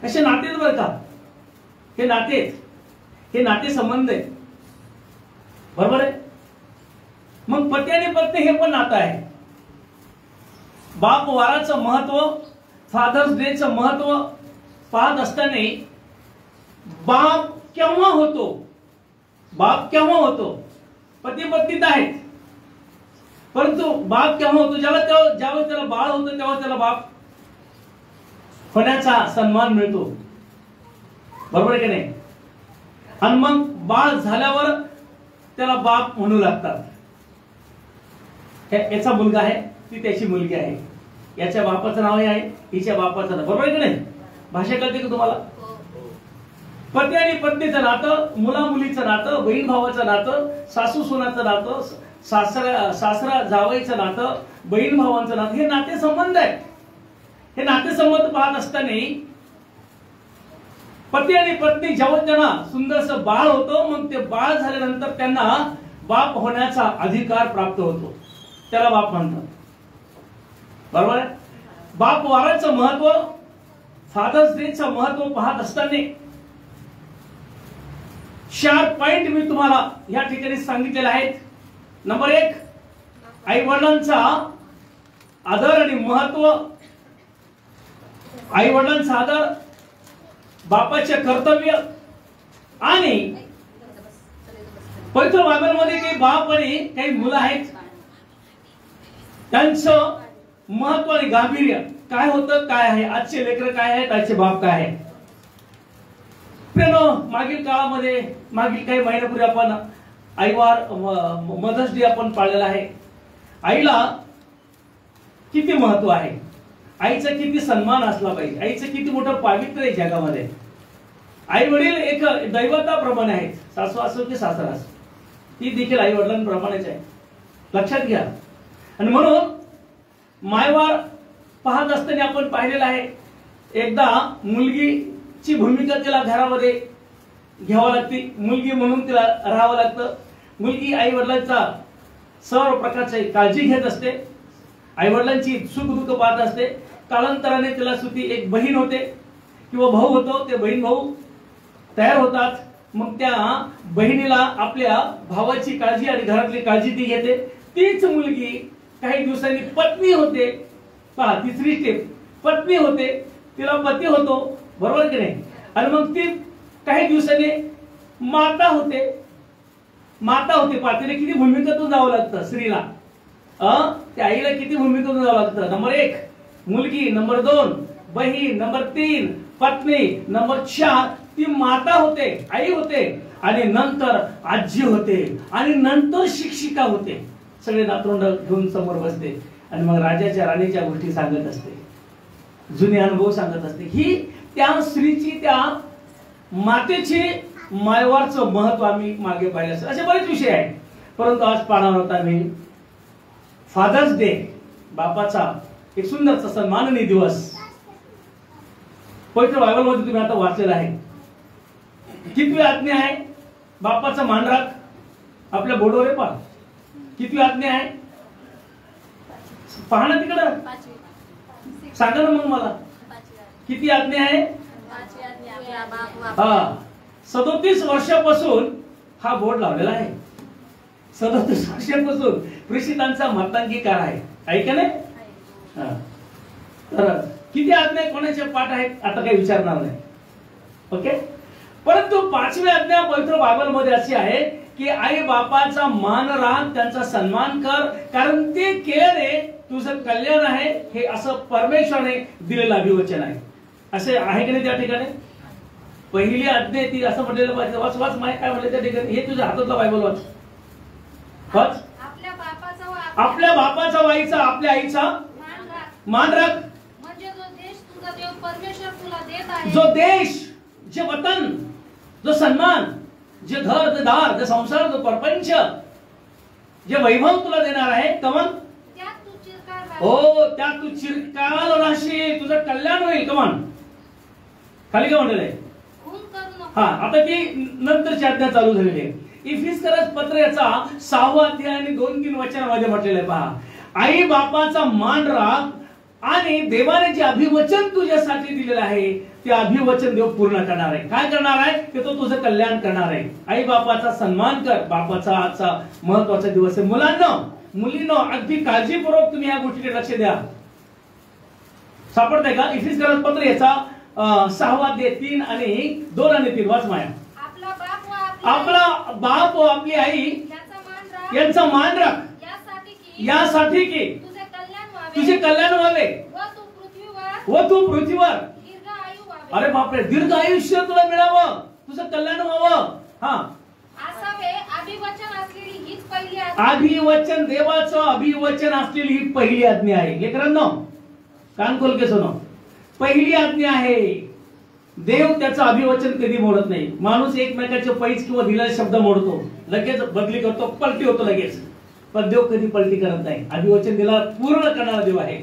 असे नातेच बरं का, हे नातेच, हे नाते संबंध आहे, बरोबर आहे. मग पती आणि पत्नी हे पण नातं आहे. बाप वाराचं महत्व, फादर्स डेचं महत्व पाहत असताना बाप केव्हा होतो, बाप केव्हा होतो, पती पत्नीत आहेत, परंतु बाप केव्हा होतो, ज्यावेळेस त्याला बाळ होतं तेव्हा त्याला बाप होण्याचा सन्मान मिळतो, बरोबर आहे की नाही. आणि मग बाळ झाल्यावर त्याला बाप म्हणू लागतात. याचा मुलगा आहे, ती त्याची मुलगी आहे, याच्या बापाचं नाव आहे, हिच्या बापाचं नाव, बरोबर आहे की नाही. भाषा कळते का तुम्हाला. पती आणि पत्नीचं नातं, मुला मुलीचं नातं, बहीण भावाचं नातं, सासू सुनाचं नातं, सासरा जावईचं नातं, बहीण भावांचं नातं, हे नाते संबंध आहेत. हे नातेसंबंध पाहत असताना पती आणि पत्नी जेव्हा त्यांना सुंदरसं बाळ होतं, मग ते बाळ झाल्यानंतर त्यांना बाप होण्याचा अधिकार प्राप्त होतो, त्याला बाप म्हणतात, बरोबर आहे. बाप वाराचं महत्व, फादर्स डेचं महत्व पाहत असताना 4 पॉइंट मी तुम्हाला या ठिकाणी सांगितलेले आहेत. नंबर 1, आई वडिलांचा आदर आणि महत्व, आई वडिलांचा आदर, बापाचे कर्तव्य, आणि पवित्र बायबलमध्ये काही बाप आणि काही मुलं आहेत, त्यांचं महत्व आणि गांभीर्य काय होतं, काय आहे, आजचे लेकरं काय आहेत, आजचे बाप काय आहे. मागील काळामध्ये, मागील काही महिन्यापूर्वी आपण आईवार, मदर्स डे आपण पाळलेला आहे. आईला किती महत्व आहे, आईचा किती सन्मान असला पाहिजे, आईचं किती मोठं पावित्र्य आहे जगामध्ये. आई वडील एक दैवताप्रमाणे आहेत, सासू असो की सासरा असो, ती देखील आई वडिलांप्रमाणेच आहे, लक्षात घ्या. आणि म्हणून मायवार पाहत असताना आपण पाहिलेलं आहे, एकदा मुलगीची भूमिका तिला घरामध्ये घ्यावं लागते, मुलगी म्हणून तिला राहावं लागतं. मुलगी आई वडिलांचा सर्व प्रकारची काळजी घेत असते, आई वडिलांची सुख दुःख पाहत असते. कालांतराने तिला सुद्धा एक बहीण होते किंवा भाऊ होतो, ते बहीण भाऊ तयार होतात. मग त्या बहिणीला आपल्या भावाची काळजी आणि घरातली काळजी ती घेते. तीच मुलगी काही दिवसांनी पत्नी होते. पहा, तिसरी स्टेप, पत्नी होते, तिला पती होतो, बरोबर की नाही. आणि मग ती काही दिवसांनी माता होते, माता होते. पातीला किती भूमिकेतून जावं लागतं स्त्रीला, त्या आईला किती भूमिकेतून जावं लागतं. नंबर 1 मुलगी, नंबर 2 बहीण, नंबर 3 पत्नी, नंबर 4 ती माता होते, आई होते, आणि नंतर आजी होते, आणि नंतर शिक्षिका होते. सगळे नातवंड घेऊन समोर बसते आणि मग राजाच्या राणीच्या गोष्टी सांगत असते, जुने अनुभव सांगत असते. ही त्या स्त्रीची, त्या मातेची, मायवारचं महत्व आम्ही मागे पाहिलं असेल. असे बरेच विषय आहेत, परंतु आज पाहणार होता मी फादर्स डे, बापाचा एक सुंदरचा सन्माननीय दिवस. पवित्र बायबलमध्ये तुम्ही आता वाचलेला आहे. कितवी आज्ञा आहे, बापाचा मान राख. आपल्या बोर्डवर आहे पहा, कितवी आज्ञा आहे, पहा ना तिकडं, सांगा ना मग मला, किती आज्ञा आहे. हा, 37 वर्षापासून हा बोर्ड लावलेला आहे. 37 वर्षापासून प्रेषितांचा मतांगीकार आहे का नाही. तर किती आज्ञा कोणाचे पाठ आहेत आता काही विचारणार नाही, ओके. परंतु 5वी आज्ञा पवित्र बायबलमध्ये अशी आहे की आई बापाचा मान राख, त्यांचा सन्मान कर, कारण ते केल्याने तुझं कल्याण आहे, हे असं परमेश्वराने दिलेलं अभिवचन आहे. असे आहे की नाही त्या ठिकाणी. पहिली आज्ञा ती असं म्हटलेलं पाहिजे, वाच वाच माय काय म्हटलं त्या ठिकाणी, हे तुझ्या हातातला बायबल वाच वाच. आपल्या बापाचा वाईचा, आपल्या आईचा मान राख. म्हणजे जो देश तुझा देव परमेश्वर तुला देत आहे, जो देश, जे वतन, जो सन्मान, जे घर, जे दार, जे संसार, जो परपंच, जे वैभव तुला देणार आहे, कमन त्यात तू चिरकाल हो, त्यात तू चिरकाल राहशील, तुझं कल्याण होईल. कमन खाली काय म्हणलेलं आहे. हा, आता ती नंतरची आज्ञा चालू झालेली आहे. इफिसकरस पत्र याचा 6वा अध्याय आणि 2-3 वचनामध्ये म्हटलेलं आहे. पहा, आई बापाचा मान राख आणि देवाने जे अभिवचन तुझ्यासाठी दिलेलं आहे ते अभिवचन देव पूर्ण करणार आहे. काय करणार आहे की तो तुझं कल्याण करणार आहे. आई बापाचा सन्मान कर. बापाचा आजचा महत्वाचा दिवस आहे. मुलींनो अगदी काळजीपूर्वक तुम्ही या गोष्टीकडे लक्ष द्या. सापडतंय का? इफिसकरांचं पत्र याचा 6वा अध्याय 3 आणि 2 आणि 3 वाच माया. आपला बाप व आपली आई यांचा मान राख यासाठी की तुझे कल्याण व्हावे व तू पृथ्वीवर अरे बापरे दीर्घ आयुष्य तुला मिळावं, तुझं कल्याण व्हावं. हा अभिवचन देवाचं अभिवचन असलेली ही पहिली आज्ञा आहे. लेकरांनो कान खोल के सुनो. पहिली आज्ञा आहे. देव त्याचं अभिवचन कधी मोडत नाही. माणूस एकमेकाचे पैज किंवा दिलेले शब्द मोडतो, लगेच बदली करतो, पलटी होतो लगेच. पण देव कधी पलटी करत नाही. अभिवचन दिला पूर्ण करणारा देव आहे.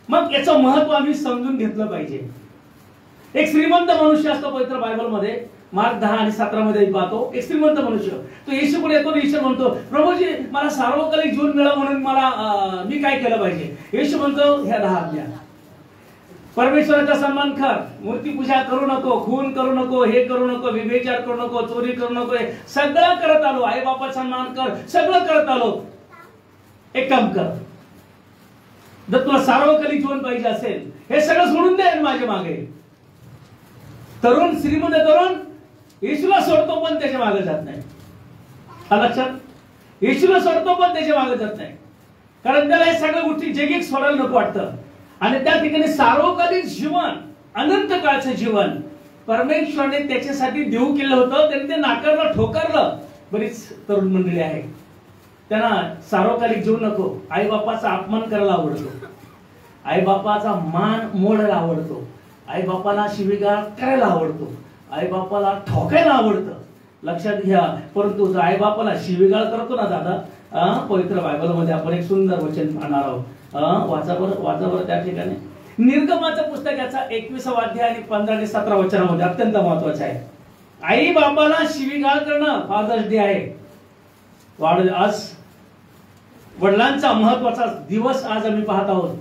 मग याचं महत्व आम्ही समजून घेतलं पाहिजे. एक श्रीमंत मनुष्य असतो पवित्र बायबल मध्ये मार्क 10 आणि 17 मध्ये पाहतो. एक श्रीमंत मनुष्य तो येशूकडे येतो. येशू म्हणतो प्रभूजी मला सार्वकालिक जीवन मिळावं म्हणून मला मी काय केलं पाहिजे. येशू म्हणतो ह्या 10 आज्ञा. परमेश्वराचा सन्मान कर, मूर्ती पूजा करू नको, खून करू नको, हे करू नको, व्यभिचार करू नको, चोरी करू नको, सगळं करत आलो. आई बापाचा सन्मान कर, सगळं करत आलो. एक काम कर, जर तुला सार्वकालिक जीवन पाहिजे असेल हे सगळं सोडून दे माझ्या मागे. तरुण श्रीमंत तरुण येशूला सोडतो पण त्याच्या मागे जात नाही. लक्षात, येशूला सोडतो पण त्याच्या मागे जात नाही. कारण त्याला हे सगळ्या गोष्टी जगिक सोडायला नको वाटतं. आणि त्या ठिकाणी सार्वकालिक जीवन, अनंत काळचं जीवन परमेश्वराने त्याच्यासाठी देऊ केलं होतं. त्यांनी ते नाकारलं, ठोकारलं. बरीच तरुण मंडळी आहे त्यांना सार्वकालिक जीवन नको. आई बापाचा अपमान करायला आवडतो, आई बापाचा मान मोडायला आवडतो, आई बापाला शिवीगाळ करायला आवडतो, आई बापाला ठोकायला आवडतं. लक्षात घ्या. परंतु आई बापाला शिवीगाळ करतो ना दादा, पवित्र बायबल मध्ये आपण एक सुंदर वचन पाहणार आहोत. वाचा बरं त्या ठिकाणी निर्गमाचं पुस्तक याचा 21वा अध्याय आणि 15 आणि 17 वचनामध्ये अत्यंत महत्वाचं आहे. आई बापाला शिवीगाळ करणं फादर्स डे आहे. आज वडिलांचा महत्वाचा दिवस आज आम्ही पाहत आहोत.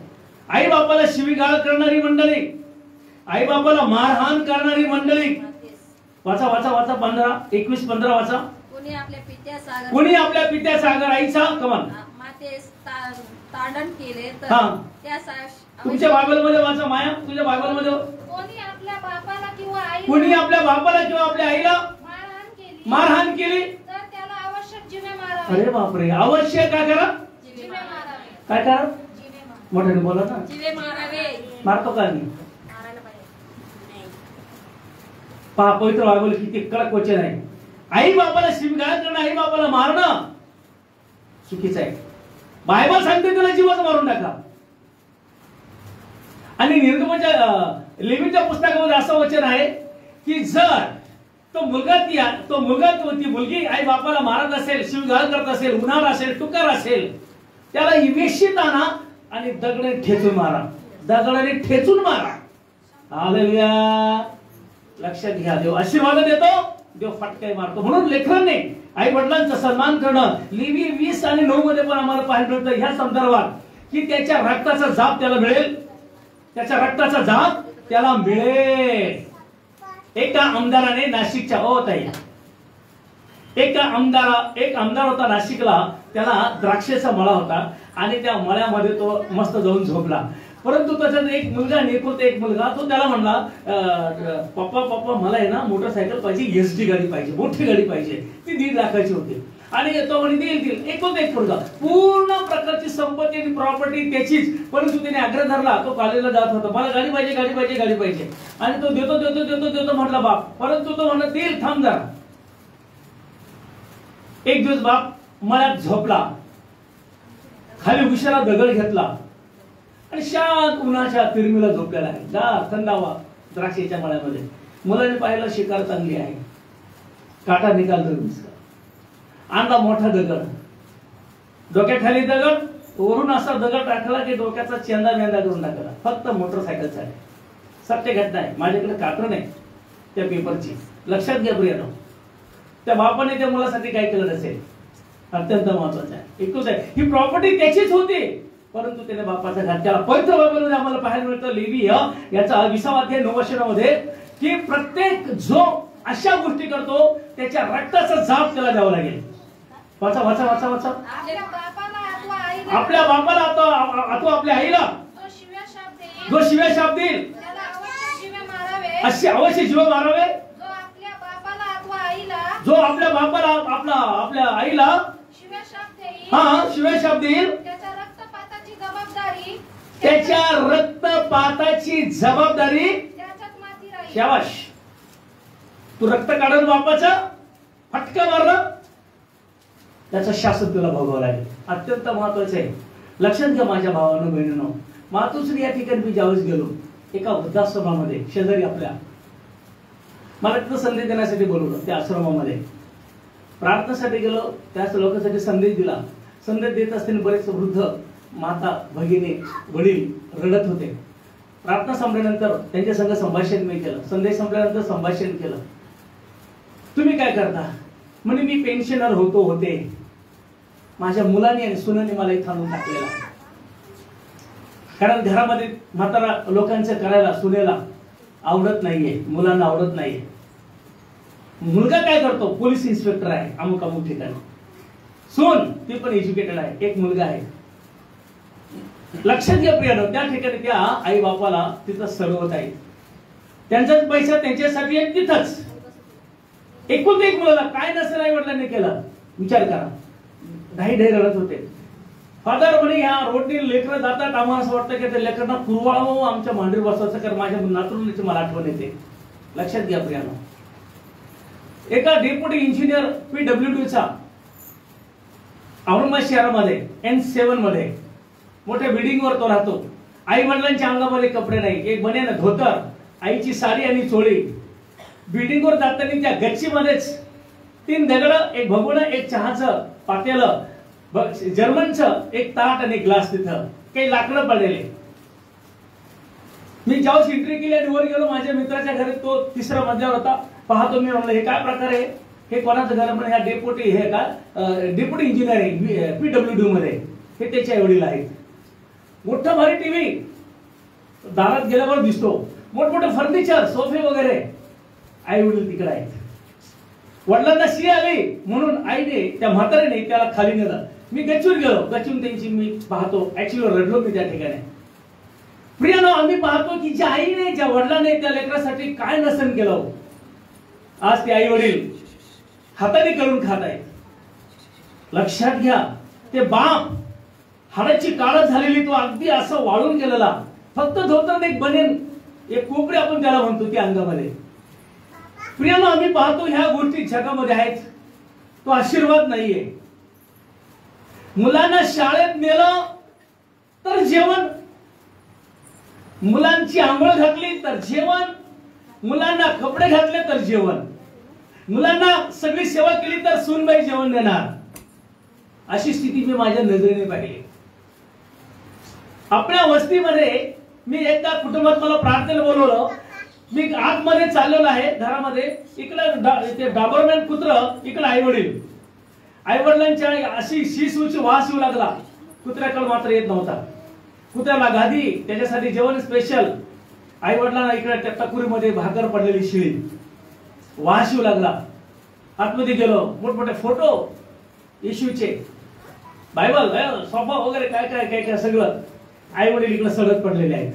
आई बापाला शिवीगाळ करणारी मंडळी, आई बापाला मारहाण करणारी मंडळी. वाचा वाचा वाचा 21-15 वाचा. कुणी आपल्या पित्या सागर आईचा कमान ताडण केले तर तुमच्या बायबल मध्ये वाचा माया. तुझ्या बायबल मध्ये कोणी आपल्या बापाला किंवा आपल्या आईला मारहाण केली तर त्याला आवश्यक जीवे मारावे. अरे बापरे, आवश्यक काय करा, काय करा, मोठ्याने बोला ना. जीवे मारावे. मारतो का मी? पहा पवित्र बायबल किती कडक वचन आहे. आई बापाला शिवीगाळ करणं, आई बापाला मारणं चुकीचं आहे. बायबल सांगते त्याला जीवाचं मारून टाका. आणि निर्गमाच्या लेवीच्या पुस्तकामध्ये असं वचन आहे की जर तो मुलगा ती मुलगी आई बापाला मारत असेल, शिवीगाळ करत असेल, उन्हाळ असेल, टुकार असेल, त्याला इवेशीत आणा आणि दगडाने ठेचून मारा, दगडाने ठेचून मारा. हालेलुया. लक्षात घ्या, देव आशीर्वाद देतो, देव फटकाही मारतो. म्हणून लेकरांनी आई वडिलांचा सन्मान करणं. लेवी 20 आणि 9 मध्ये पण आम्हाला पाहायला मिळतं ह्या संदर्भात की त्याच्या रक्ताचा जाप त्याला मिळेल, त्याच्या रक्ताचा जाप त्याला मिळेल. एका आमदाराने नाशिकच्या एक आमदार होता नाशिकला. त्याला द्राक्षाचा मळा होता आणि त्या मळ्यामध्ये तो मस्त जाऊन झोपला. परंतु त्याचा एक मुलगा तो त्याला म्हणला पप्पा मला आहे ना मोटरसायकल पाहिजे, एसडी गाडी पाहिजे, मोठी गाडी पाहिजे. ती 1.5 लाखाची होती. आणि तो म्हणे देईल. एक मुलगा, पूर्ण प्रकारची संपत्ती आणि प्रॉपर्टी त्याचीच. परंतु त्याने आग्रह धरला. तो कॉलेजला जात होता, मला गाडी पाहिजे. आणि तो देतो म्हटला बाप. परंतु तो म्हणला देईल, थांब जरा. एक दिवस बाप मळ्यात झोपला, खाली उशिरा दगड घेतला आणि शांत उन्हाच्या तिरमीला झोपलेला आहे. थंडावा द्राक्षाच्या मळ्यामध्ये. मुलाने पाहिलं शिकार चांगली आहे, काटा निकाल आणला मोठा दगड, डोक्याखाली दगड, वरून असा दगड टाकला की डोक्याचा चेंदा मेंदा करून टाकला. फक्त मोटरसायकलसाठी. सत्य घटना आहे, माझ्याकडे कात्र नाही त्या पेपरची. लक्षात घ्या प्रियानो, त्या बापाने त्या मुलासाठी काय केलं नसेल. अत्यंत महत्वाचं आहे. एकच आहे, ही प्रॉपर्टी त्याचीच होती. परंतु त्याने बापाचा घात केला. पवित्र बायबलमध्ये आम्हाला पाहायला मिळतं लेवी याचा 20वा अध्याय 9 वचनामध्ये की प्रत्येक जो अशा गोष्टी करतो त्याच्या रक्ताचा जाप त्याला द्यावा लागेल. वाचा वाचा वाचा वाचा. आपल्या बापाला अथवा आईला आपल्या बापाला अथवा आपल्या आईला जो शिव्या शाप देईल त्याला अवश्य जीवे मारावे. असे अवश्य जीव मारावे. जो आपल्या बापाला अथवा आईला जो आपल्या बापाला आपल्या आईला शिव्या शाप देईल शिव्या शाप देईल त्याच्या रक्तपाताची जबाबदारी त्याच्यात माती राहील. शाबाश. तू रक्त काढून बापाचा फटका मारला त्याचं शासन तुला भोगावं लागेल. अत्यंत महत्वाचं आहे. लक्षात घ्या माझ्या भावानं बहिणीनं. मातोश्री या ठिकाणी मी ज्यावेळेस गेलो एका वृद्धाश्रमामध्ये शेजारी आपल्या, मला तिथं संदेश देण्यासाठी बोलवलं. त्या आश्रमामध्ये प्रार्थनेसाठी गेलो. त्याच लोकांसाठी संदेश दिला. संदेश देत असताना बरेच वृद्ध माता भगिनी वडील रडत होते. प्रार्थना संपल्यानंतर त्यांच्या संग संभाषण मी केलं. संदेश संपल्यानंतर संभाषण केलं. तुम्ही काय करता म्हणे मी पेन्शनर होते. माझ्या मुलाने आणि सुनाने मला इथं आणून टाकलेला. कारण घरामध्ये म्हातारा लोकांचं करायला सुनेला आवडत नाहीये, मुलांना आवडत नाहीये. मुलगा काय करतो पोलीस इन्स्पेक्टर आहे अमुक अमुक ठिकाणी. सून ती पण एज्युकेटेड आहे. एक मुलगा आहे. लक्षात घ्या प्रियानो, त्या ठिकाणी त्या आई बापाला तिथं सरवत आहे. त्यांचाच पैसा त्यांच्यासाठी आहे तिथंच. एकूण एक मुलाला काय नसेल आई वडिलांनी केलं विचार करा. ढाई रडत होते. फादर म्हणे ह्या रोडने लेकरं जातात आम्हाला असं वाटतं की त्या लेकरांना कुरवाळावं आमच्या मांडीवर बसवायचं कारण माझ्या नातरुंडीची मला आठवण येते. लक्षात घ्या प्रियानो. एका डेप्युटी इंजिनियर PWDचा औरंगाबाद शहरामध्ये N7 मध्ये मोठ्या बिल्डिंगवर तो राहतो. आई वडिलांच्या अंगामध्ये कपडे नाही. एक बनेन धोतर, आईची साडी आणि चोळी. बिल्डिंगवर जाताना त्या गच्चीमध्येच 3 दगड, एक भगोणं, एक चहाचं पातेलं, जर्मनचं एक ताट आणि ग्लास, तिथं काही लाकडं पडलेले. मी ज्यावेळेस एंट्री केली आणि वर गेलो माझ्या मित्राच्या घरी, तो 3ऱ्या मजल्यावर होता. पाहतो मी म्हणलं हे काय प्रकार आहे, हे कोणाचं घर म्हणजे ह्या डेप्युटी हे का डेप्युटी इंजिनियर आहे PWD मध्ये. हे त्याच्या वडील आहेत. मोठा भारी टीव्ही दारात गेल्यावर दिसतो. मोठमोठे फर्निचर सोफे वगैरे. आई वडील तिकडे आहेत. वडिलांना शी आली म्हणून आईने त्या म्हातारीने त्याला खाली नेलं. मी गच्चून गेलो. गच्चून त्यांची मी पाहतो. ऍक्च्युअली रडलो मी त्या ठिकाणी. प्रियानो, आम्ही पाहतो की ज्या आईने ज्या वडिलांने त्या लेकरासाठी काय नसन केलं आज ते आई वडील हाताने करून खात आहेत. लक्षात घ्या ते बाप हाडाची काळ झालेली, तो अगदी असं वाळून गेलेला, फक्त धोतर एक बनेन एक कोपरी आपण त्याला म्हणतो ती अंगामध्ये. प्रियानो, आम्ही पाहतो ह्या गोष्टी जगामध्ये आहेत. तो आशीर्वाद नाहीये. मुलांना शाळेत नेलं तर जेवण, मुलांची आंघोळ घातली तर जेवण, मुलांना कपडे घातले तर जेवण, मुलांना सगळी सेवा केली तर सूनबाई जेवण देणार. अशी स्थिती मी माझ्या नजरेने पाहिली. आपल्या वस्तीमध्ये मी एकदा कुटुंबात मला प्रार्थनेला बोलवलं. मी आतमध्ये चाललेलो आहे घरामध्ये. इकडे डाबरमॅन कुत्र, इकडे आई वडील. आई वडिलांच्या अशी शिसूची वास येऊ लागला. कुत्र्याकडे मात्र येत नव्हता. कुत्र्याला गादी, त्याच्यासाठी जेवण स्पेशल. आई वडिलांना इकडे त्या टकुरीमध्ये भाकर पडलेली शिळी, वास येऊ लागला. आतमध्ये गेलो. मोठमोठे फोटो येशूचे, बायबल, सोफा वगैरे काय काय काय काय सगळं. आई वडील इकडे सडक पडलेले आहेत.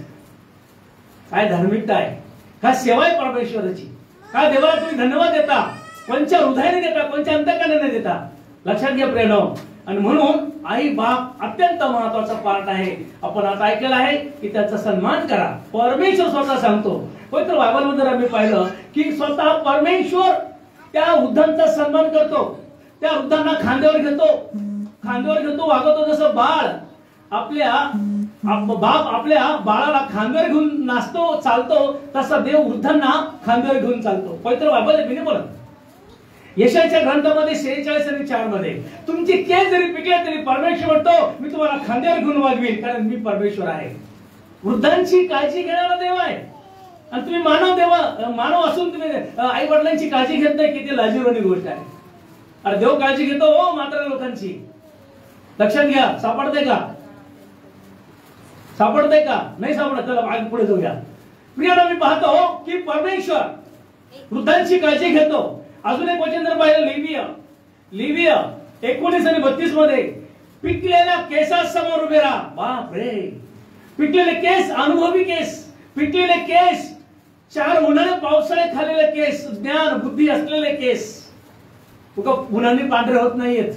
काय धार्मिकता आहे, काय सेवा आहे परमेश्वराची. काय देवाला तुम्ही धन्यवाद देता, कोणत्या हृदयाने देता, कोणत्या अंतकरणाने देता. लक्षात घ्या प्रेरणा. आणि म्हणून आई बाप अत्यंत महत्वाचा पार्ट आहे. आपण आता ऐकलेलं आहे की त्याचा सन्मान करा. परमेश्वर स्वतः सांगतो. पवित्र बायबलमध्ये आम्ही पाहिलं की स्वतः परमेश्वर त्या वृद्धांचा सन्मान करतो. त्या वृद्धांना खांद्यावर घेतो, वागवतो. जसं बाळ बाप आपल्या बाळाला खांद्यावर घेऊन नाचतो, चालतो, तसा देव वृद्धांना खांद्यावर घेऊन चालतो. पवित्र बायबल मी बोलत. यशाच्या ग्रंथामध्ये 46 आणि 4 मध्ये तुमची केस जरी पिकले तरी परमेश्वर म्हणतो मी तुम्हाला खांद्यावर घेऊन वागवीन, कारण मी परमेश्वर आहे. वृद्धांची काळजी घेणारा देव आहे. आणि तुम्ही मानव असून तुम्ही आई वडिलांची काळजी घेत नाही, किती लाजिरवाणी गोष्ट आहे. अरे देव काळजी घेतो हो मात्र लोकांची. लक्षात घ्या. सापडते का सापडतंय का? नाही सापडत. चला आगे पुढे जाऊया. प्रियाला मी पाहतो की परमेश्वर वृद्धांची काळजी घेतो. अजून एक वचन जर पाहिलं लिव्हिया 19 आणि 32 मध्ये, पिकलेल्या केसासमोर उभे राहा. बाप रे, पिकलेले केस, अनुभवी केस, पिकलेले केस, 4 उन्हाळ्या पावसाळ्यात खाल्लेले केस, ज्ञान बुद्धी असलेले केस, उन्हाने पांढरे होत नाहीयेत.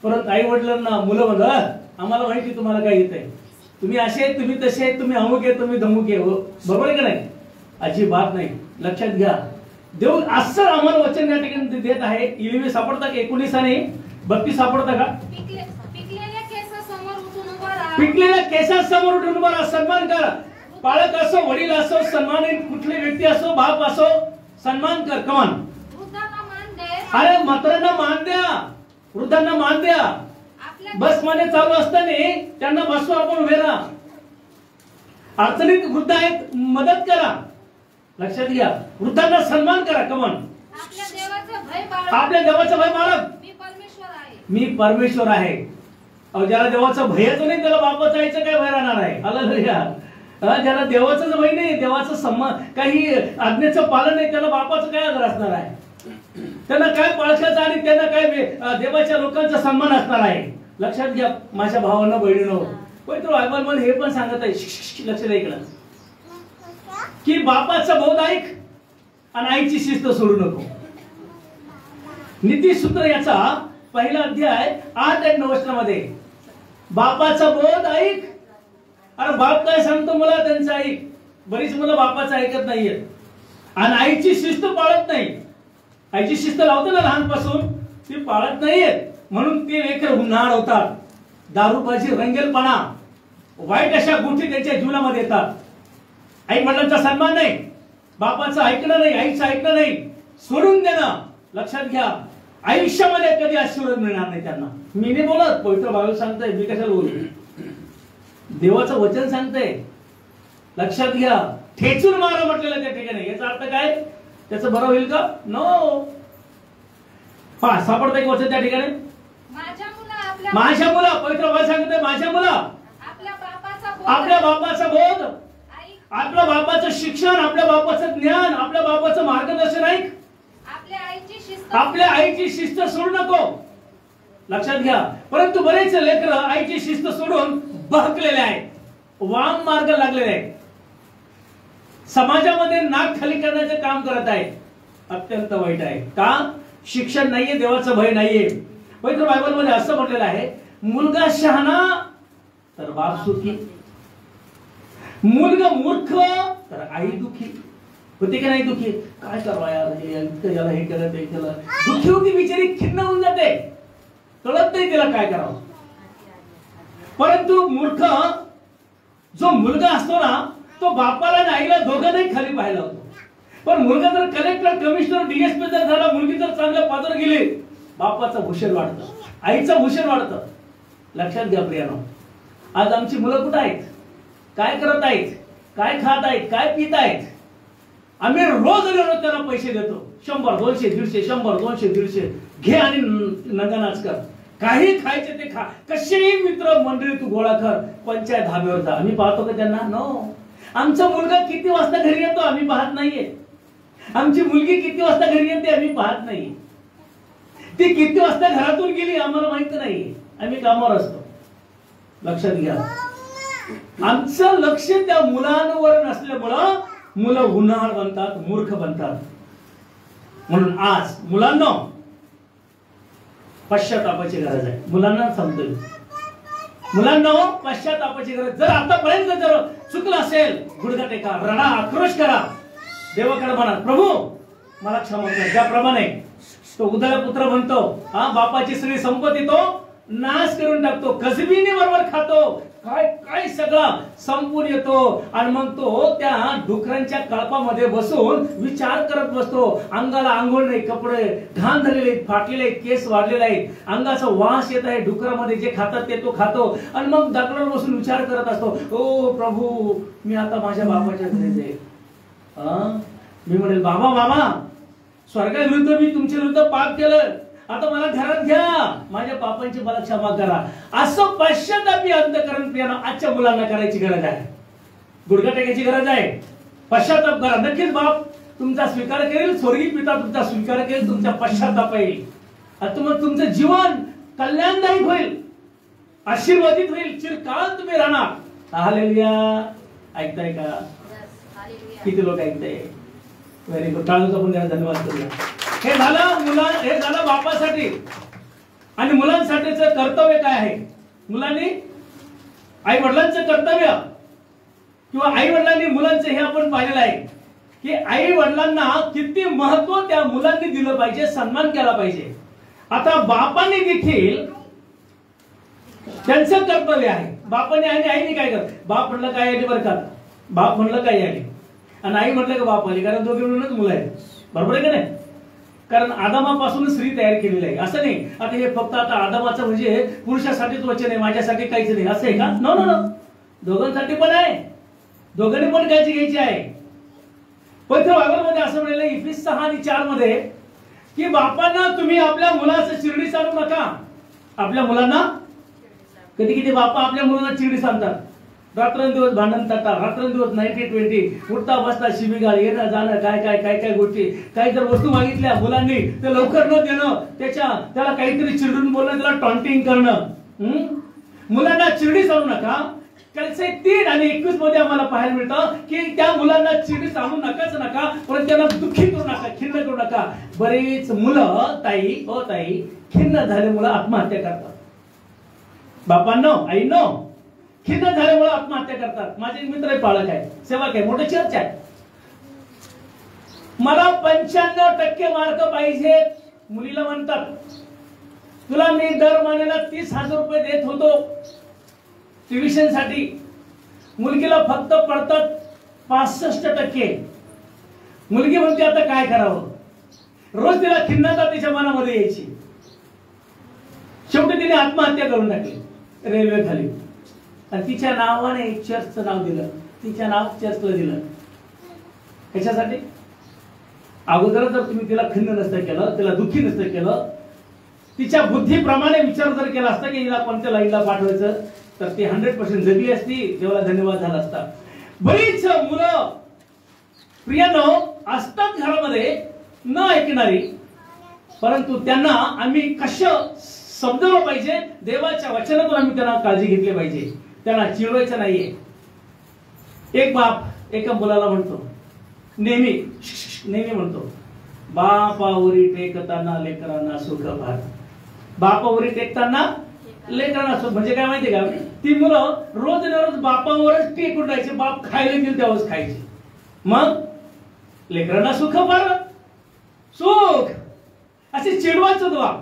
परत आई वडिलांना मुलं म्हणतात, आम्हाला माहिती तुम्हाला काय येतंय, तुम्ही असे, तुम्ही तसे, तुम्ही अमुक आहे, तुम्ही धमुक आहे. बरोबर आहे का नाही? अजिबात नाही. लक्षात घ्या, देव असं आम्हाला वचन या ठिकाणी देत आहे. इलिवी सापडता का? 19 आणि 32 सापडता का? पिकलेल्या केसासमोर उठून उभा राहा. पिकलेल्या केसासमोर उठून उभा राहा. सन्मान करा. पालक असो, वडील असो, सन्मानित कुठली व्यक्ती असो, बाप असो, सन्मान कर. कमान. वृद्धांना मान दे. अरे म्हाताऱ्यांना मान द्या, वृद्धांना मान द्या. बस मध्ये चालू असताना त्यांना बसवा, आपण उभे राहा. अडचणीत वृद्ध आहेत, मदत करा. लक्षात घ्या, वृद्धांना सन्मान करा. कमान. आपल्या देवाचं भय बाळगा. आपल्या देवाचं भय बाळग. मी परमेश्वर आहे. मी परमेश्वर आहे. अहो, ज्याला देवाचं भयच नाही त्याला बापाचं आईचं काय भय राहणार आहे? हालेलुया. ज्याला देवाचंच भय नाही, देवाचं सन्मान, काही आज्ञेचं पालन नाही, त्याला बापाचं काय आदर असणार आहे? त्यांना काय पाळखाचं आणि त्यांना काय देवाच्या लोकांचा सन्मान असणार आहे? लक्षात घ्या माझ्या भावांना, बहिणींनो. पवित्र बायबल मध्ये हे पण सांगत आहे, लक्ष द्या इकडं, की बापाचा बोध ऐक आणि आईची शिस्त सोडू नको. नीतिसूत्र याचा 1 अध्याय 8 आणि 9 वचनामध्ये, बापाचा बोध ऐक. अरे बाप काय सांगतो मला त्यांचं ऐक. बरीच मुलं बापाचं ऐकत नाहीयेत आणि आईची शिस्त पाळत नाही. आईची शिस्त लावते ना लहानपासून, ती पाळत नाहीयेत. म्हणून ते लेकर उन्हाळ होतात. दारूबाजी, रंगेलपणा, वाईट अशा गोष्टी त्यांच्या जीवनामध्ये येतात. आई वडिलांचा सन्मान नाही, बापाचं ऐकणं नाही, आईचं ऐकणं नाही, सोडून देणं. लक्षात घ्या, आयुष्यामध्ये कधी आशीर्वाद मिळणार नाही त्यांना. मी नाही बोलत, पवित्र बायबल सांगतंय, मी कशाला बोलू? देवाचं वचन सांगतंय. लक्षात घ्या, ठेचून मारा म्हटलेलं त्या ठिकाणी. याचा अर्थ काय? त्याचं बरं होईल का? नो. पहा, सापडतंय वचन त्या ठिकाणी. माझ्या मुला, पवित्र बायबल सांगतंय, माझ्या मुला, आपल्या बापाचा बोध, आपल्या बापाचं शिक्षण, आपल्या बापाचं ज्ञान, आपल्या बापाचं मार्गदर्शन ऐक. आपल्या आईची शिस्त सोडू नको. लक्षात घ्या, परंतु बरेच लेकर आईची शिस्त सोडून बहकलेले आहेत, वाम मार्ग लागलेले आहेत, समाजामध्ये नाक खाली करण्याचे काम करत आहेत. अत्यंत वाईट आहे. का? शिक्षण नाहीये, देवाचं भय नाहीये. पवित्र बायबल मध्ये असं म्हटलेलं आहे, मुलगा शहाणा तर बाप सुखी, मुलगा मूर्ख तर आई दुखी. होते का नाही दुखी? काय करावं यार, याला हे केलं ते केलं, दुखी होती बिचारी, खिन्न होऊन जाते, कळत नाही तिला काय करावं. परंतु मूर्ख जो मुलगा असतो ना, तो बापाला आणि आईला दोघांनाही खाली पाहायला होतो. पण मुलगा जर कलेक्टर, कमिशनर, डीएसपी जर झाला, मुलगी जर चांगल्या पदावर गेली, बापाचं भूषण वाढतं, आईचं भूषण वाढतं. लक्षात घ्या प्रियानो, आज आमची मुलं कुठं आहेत? काय करत आहेत? काय खात आहेत? काय पित आहेत? आम्ही रोज त्यांना पैसे देतो, 100, 200, 150, 100, 200, 150 घे आणि नंगानाच कर. काही खायचे ते खा. कसेही मित्र मंडळी तू गोळा कर, पंचायत धाब्यावर जा. आम्ही पाहतो का त्यांना? नो. आमचा मुलगा किती वाजता घरी येतो आम्ही पाहत नाहीये. आमची मुलगी किती वाजता घरी येते आम्ही पाहत नाही. ती किती वाजता घरातून गेली आम्हाला माहित नाही, आम्ही कामावर असतो. लक्षात घ्या, आमचं लक्ष त्या मुलांवर नसल्यामुळं मुलं उन्हाळ बनतात, मूर्ख बनतात. म्हणून आज मुलांना पश्चातापाची गरज आहे. मुलांना समजेल, मुलांना पश्चातापाची गरज. जर आतापर्यंत जर चुकलं असेल, गुडघा टेका, रडा, आक्रोश करा, देवाकडे म्हणा, प्रभू मला क्षमा कर. ज्याप्रमाणे तो उदळ पुत्र म्हणतो, हा बापाची सगळी संपत्ती तो नाश करून टाकतो, कसबीने बरोबर खातो, काय काय सगळं संपून येतो आणि मग तो त्या डुकरांच्या कळपामध्ये बसून विचार करत बसतो. अंगाला आंघोळ नाही, कपडे घाण झालेले आहेत, फाटलेले आहेत, केस वाढलेले आहेत, अंगाचा वास येत आहे, डुकरामध्ये जे खातात ते तो खातो आणि मग दगडावर बसून विचार करत असतो, ओ प्रभू मी आता माझ्या बाबाच्या घरी जाईल. मी म्हणेल, बाबा बाबा स्वर्गाविरुद्ध मी तुमच्या विरुद्ध पाप केलं, आता मला घरात घ्या, माझ्या पापांची मला क्षमा करा, असं पश्चातापी अंतःकरण प्रियानं आजच्या मुलांना करायची गरज आहे. गुडघा टेकायची गरज आहे. पश्चाताप करा. नक्कीच बाप तुमचा स्वीकार करेल, स्वर्गीय पिता तुमचा स्वीकार करेल, तुमचा पश्चाताप येईल आणि तुमचं जीवन कल्याणदायी होईल, आशीर्वादित होईल, चिरकाल तुम्ही राहणार. हालेलुया. ऐकताय का? किती लोक ऐकताय? Very good. टाळूचा पण द्या, धन्यवाद करूया. हे झालं बापासाठी. आणि मुलांसाठीच कर्तव्य काय आहे? मुलांनी आई वडिलांचं कर्तव्य किंवा आई वडिलांनी मुलांचं हे आपण पाहिलेलं आहे की आई वडिलांना किती महत्व त्या मुलांनी दिलं पाहिजे, सन्मान केला पाहिजे. आता बापाने देखील त्यांचं कर्तव्य आहे. बापाने आणि आईने काय करत? बाप म्हणलं काय आली बरं का, बाप म्हणलं काय आली आणि आई म्हटलं का बाप आली, कारण दोघे मिळूनच मुलं आहेत. बरोबर आहे का नाही? कारण आदामापासून स्त्री तयार केलेली आहे. असं नाही आता हे फक्त आता आदामाचं म्हणजे पुरुषासाठीच वचन आहे, माझ्यासाठी काहीच नाही असं आहे का? नो नो नो, दोघांसाठी पण आहे. दोघांनी पण काळजी घ्यायची आहे. पवित्र बायबलमध्ये असं म्हणलेलं इफिस 6:4 मध्ये की बापांना तुम्ही आपल्या मुलाचं चिरडी सांडू नका. आपल्या मुलांना कधी बापा आपल्या मुलांना चिरडी सांगतात. रात्रंदिवस भांडण करतात, रात्रंदिवस 90-20 उठता बसता शिबिगाळ, येणं जाणं, काय गोष्टी. काही जर वस्तू मागितल्या मुलांनी तर लवकर न देणं, त्याला काहीतरी चिरडून बोलणं, त्याला टॉन्टिंग करणं. मुलांना चिरडी सांगू नका. कलसे 3 आणि 21 मध्ये आम्हाला पाहायला मिळतं की त्या मुलांना चिरडी सांगू नका, पण त्यांना दुःखी करू नका, खिन्न करू नका. बरेच मुलं ताई खिन्न झाले मुलं आत्महत्या करतात. बापांनो, आईनो, खिन्न झाल्यामुळे आत्महत्या करतात. माझे मित्र पालक आहे, सेवक आहे, मोठे चर्च आहे. मला 95% मार्क पाहिजेत. मुलीला म्हणतात तुला मी दर महिन्याला 30,000 रुपये देत होतो ट्युशन साठी. मुलगीला फक्त पडतात 65%. मुलगी म्हणते आता काय करावं. रोज तिला खिन्नता तिच्या मनामध्ये यायची. शेवटी तिने आत्महत्या करून टाकली रेल्वे खाली. आणि तिच्या नावाने चर्चचं नाव दिलं, तिच्या नाव चर्चला दिलं. कशासाठी? अगोदर जर तुम्ही तिला खिन्न नसतं केलं, तिला दुःखी नसतं केलं, तिच्या बुद्धीप्रमाणे विचार जर केला असता की हिला कोणत्या लाईनला पाठवायचं, तर ती 100% जगली असती, देवाला धन्यवाद झाला असता. बरीच मुलं प्रियानो असतात घरामध्ये न ऐकणारी, परंतु त्यांना आम्ही कसं समजवलं पाहिजे, देवाच्या वचनातून आम्ही त्यांना काळजी घेतली पाहिजे. त्यांना चिडवायचं नाहीये. एक बाप एका मुलाला म्हणतो, नेहमी म्हणतो, बापावरी टेकताना लेकरांना सुख भार. बापावरी टेकताना लेकरांना सुख म्हणजे काय माहितीये का? ती मुलं रोज बापावरच टेकून राहायचे. बाप खायला दिल तेव्हाच खायचे, मग लेकरांना सुख भार, सुख असे चिडवायचं बाप.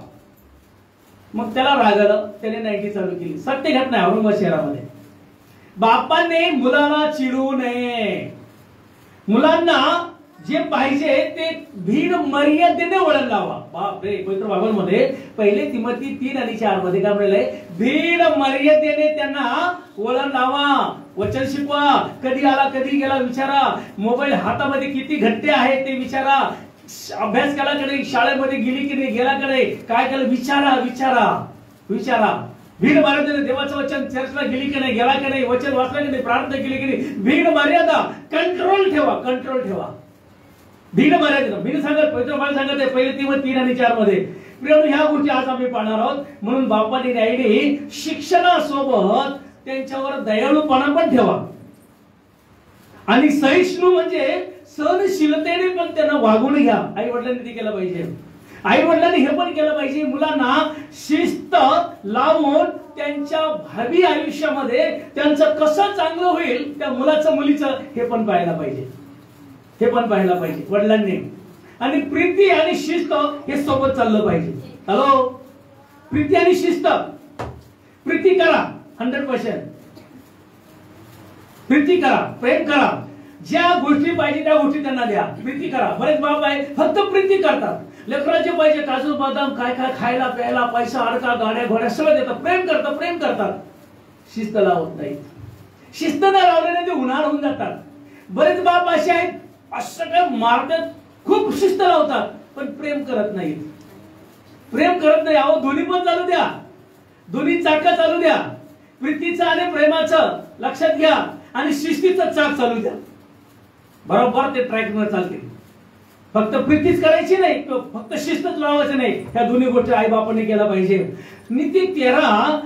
मग त्याला रागाला त्याने 90 चालू केली. सत्य घटना आहे औरंगाबाद शहरामध्ये. बापाने मुलाला चिडवू नये. मुलांना जे पाहिजे ते भीड मर्यादेने वळण लावा. बापरे, पवित्र बायबलमध्ये 1 तिमोथी 3 आणि 4 मध्ये काय म्हणलंय? भीड मर्यादेने त्यांना वळण लावा. वचन शिकवा. कधी आला कधी गेला विचारा. मोबाईल हातामध्ये किती घंटे आहेत ते विचारा. अभ्यास केला की नाही, शाळेमध्ये गेली की नाही, गेला की नाही, काय केलं विचारा. भीड मर्यादेने देवाचं वचन चर्चला गेली की नाही, गेला की नाही, वचन वाचलं की नाही, प्रार्थना केली की नाही, भीड मर्यादा कंट्रोल ठेवा. भीड मर्यादा मी सांगत पवित्र बाळ सांगत आहे 1 तिमोथी 3 आणि 4 मध्ये. ह्या गोष्टी आज आम्ही पाहणार आहोत. म्हणून बापाने आईने शिक्षणासोबत त्यांच्यावर दयाळूपणा पण ठेवा आणि सहिष्णू म्हणजे सहनशीलतेने पण त्यांना वागून घ्या. आई वडिलांनी ते केलं पाहिजे. आई वडिलांनी हे पण केलं पाहिजे, मुलांना शिस्त लावून त्यांच्या भावी आयुष्यामध्ये त्यांचं कसं चांगलं होईल त्या मुलाचं मुलीचं हे पण पाहायला पाहिजे. वडिलांनी. आणि प्रीती आणि शिस्त हे सोबत चाललं पाहिजे. हॅलो, प्रीती आणि शिस्त. प्रीती करा 100%. प्रीती करा, प्रेम करा. ज्या गोष्टी पाहिजे त्या गोष्टी त्यांना द्या. प्रीती करा. बरेच बाप आहे फक्त प्रीती करतात. लेकराचे पाहिजे काजू बदाम काय खायला प्यायला, पैसा अडका, गाड्या घोड्या सगळं देतात. प्रेम करतात. शिस्त लावत नाहीत. शिस्त न लावल्याने ते उन्हाळ होऊन जातात. बरेच बाप असे आहेत असं काय मारतात, खूप शिस्त लावतात पण प्रेम करत नाहीत. प्रेम करत नाही. अहो दोन्ही पण चालू द्या, दोन्ही चाकं चालू द्या. प्रीतीचं आणि प्रेमाचं लक्षात घ्या आणि शिस्तीचं चाक चालू द्या. बरोबर ते ट्रॅकवर चालते. फक्त प्रीतीच करायची नाही, फक्त शिस्तच लावायचं नाही. ह्या दोन्ही गोष्टी आई बापाने केल्या पाहिजे. नीती 13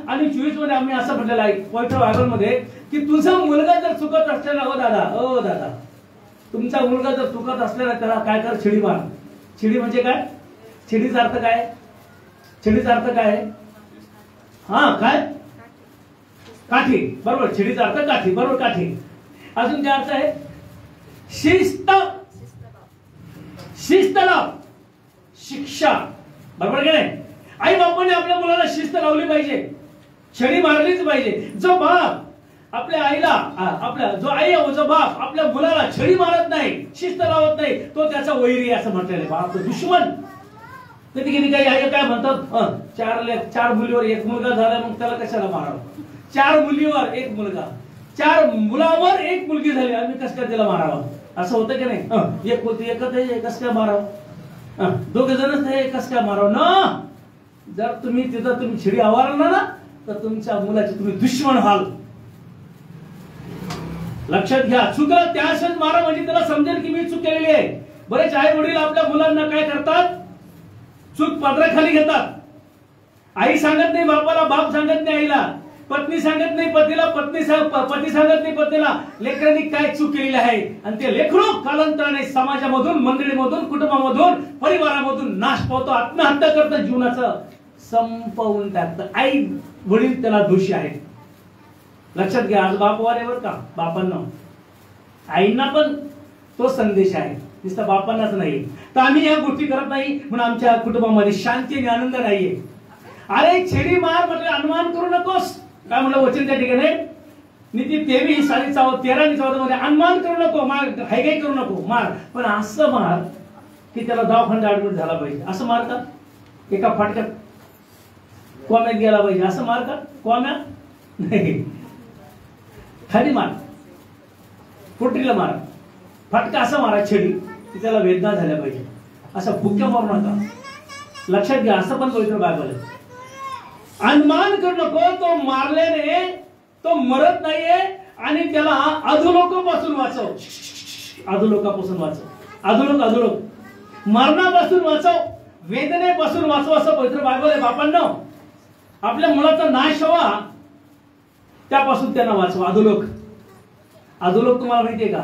आणि 24 मध्ये आम्ही असं म्हटलेलं आहे पवित्र बायबल मध्ये की तुझा मुलगा जर चुकत असलेला, ओ दादा तुमचा मुलगा जर चुकत असलेला त्याला काय कर, छिडी मार. छिडी म्हणजे काय? छिडीचा अर्थ काय? छिडीचा अर्थ काय? हा काय? काठी. बरोबर, छिडीचा अर्थ काठी. बरोबर, काठी. अजून काय अर्थ आहे? शिस्त. शिस्त लाव, शिक्षा. बरोबर की नाही? आई बापाने आपल्या मुलाला शिस्त लावली पाहिजे, छडी मारलीच पाहिजे. जो बाप आपल्या आईला, आपल्या जो आई जो बाप आपल्या मुलाला छडी मारत नाही, शिस्त लावत नाही, तो त्याचा वैरी असं म्हटलेलं. बाप दुश्मन. कधी कधी काही आई काय म्हणतात, चार मुलीवर एक मुलगा झाला मग त्याला कशाला मारावं? 4 मुलीवर एक मुलगा, 4 मुलावर एक मुलगी झाली, आम्ही कसं काय त्याला मारावं? असं होतं की नाही? एक होती एकच आहे, कसं काय मारावं? दोघे जणच आहे, कसं काय मारावं ना? जर तुम्ही तिथं तुम्ही छिडी आवारला ना तर तुमच्या मुलाचे तुम्ही दुश्मन व्हाल. लक्षात घ्या. चुकला त्याशच मारा म्हणजे त्याला समजेल की मी चूक केलेली आहे. बरेच आई वडील आपल्या मुलांना काय करतात, चूक पदराखाली घेतात. आई सांगत नाही बापाला, बाप सांगत नाही आईला, पत्नी सांगत नाही पतीला, पती सांगत नाही पतीला लेकरांनी काय चूक केलेली आहे. आणि ते लेकरू कालांतराने समाजामधून, मंडळीमधून, कुटुंबामधून, परिवारामधून नाश पावतो, आत्महत्या करतं, जीवनाचं संपवून टाकतं. आई वडील त्याला दोषी आहेत. लक्षात घ्या. आज बापवारेवर का बापांना, आईंना पण तो संदेश आहे, नुसतं बापांनाच नाही. तर आम्ही या गोष्टी करत नाही म्हणून आमच्या कुटुंबामध्ये शांती आणि आनंद नाहीये. अरे छेडी मार म्हटलं, अनुमान करू नकोस. काय म्हणलं वचन त्या ठिकाणी? नीती 23 आणि 13 आणि 14 मध्ये अनुमान करू नको, मार, हायगाई करू नको, मार. पण असं मार की त्याला दवाखान्यात ऍडमिट झाला पाहिजे. असं मार का? एका फाटक्यात कोम्यात गेला पाहिजे असं मार का? कोम्यात नाही, खाली मार, पोटरीला मारा, फटका असा मारा छेडी की त्याला वेदना झाल्या पाहिजे. असं भुक्या मारू नका. लक्षात घ्या. असं पण पवित्र बायबल आहे. अनुमान करू नको. तो मारल्याने तो मरत नाहीये आणि त्याला अधोलोकापासून वाचव. अधोलोकापासून वाचव. अधोलोक मरणापासून वाचव, वेदनेपासून वाचव असं पवित्र बायबल आहे. बापांनो, आपल्या मुलाचा नाश व्हावा त्यापासून त्यांना वाचवा. अधोलोक. अधोलोक तुम्हाला माहितीये का?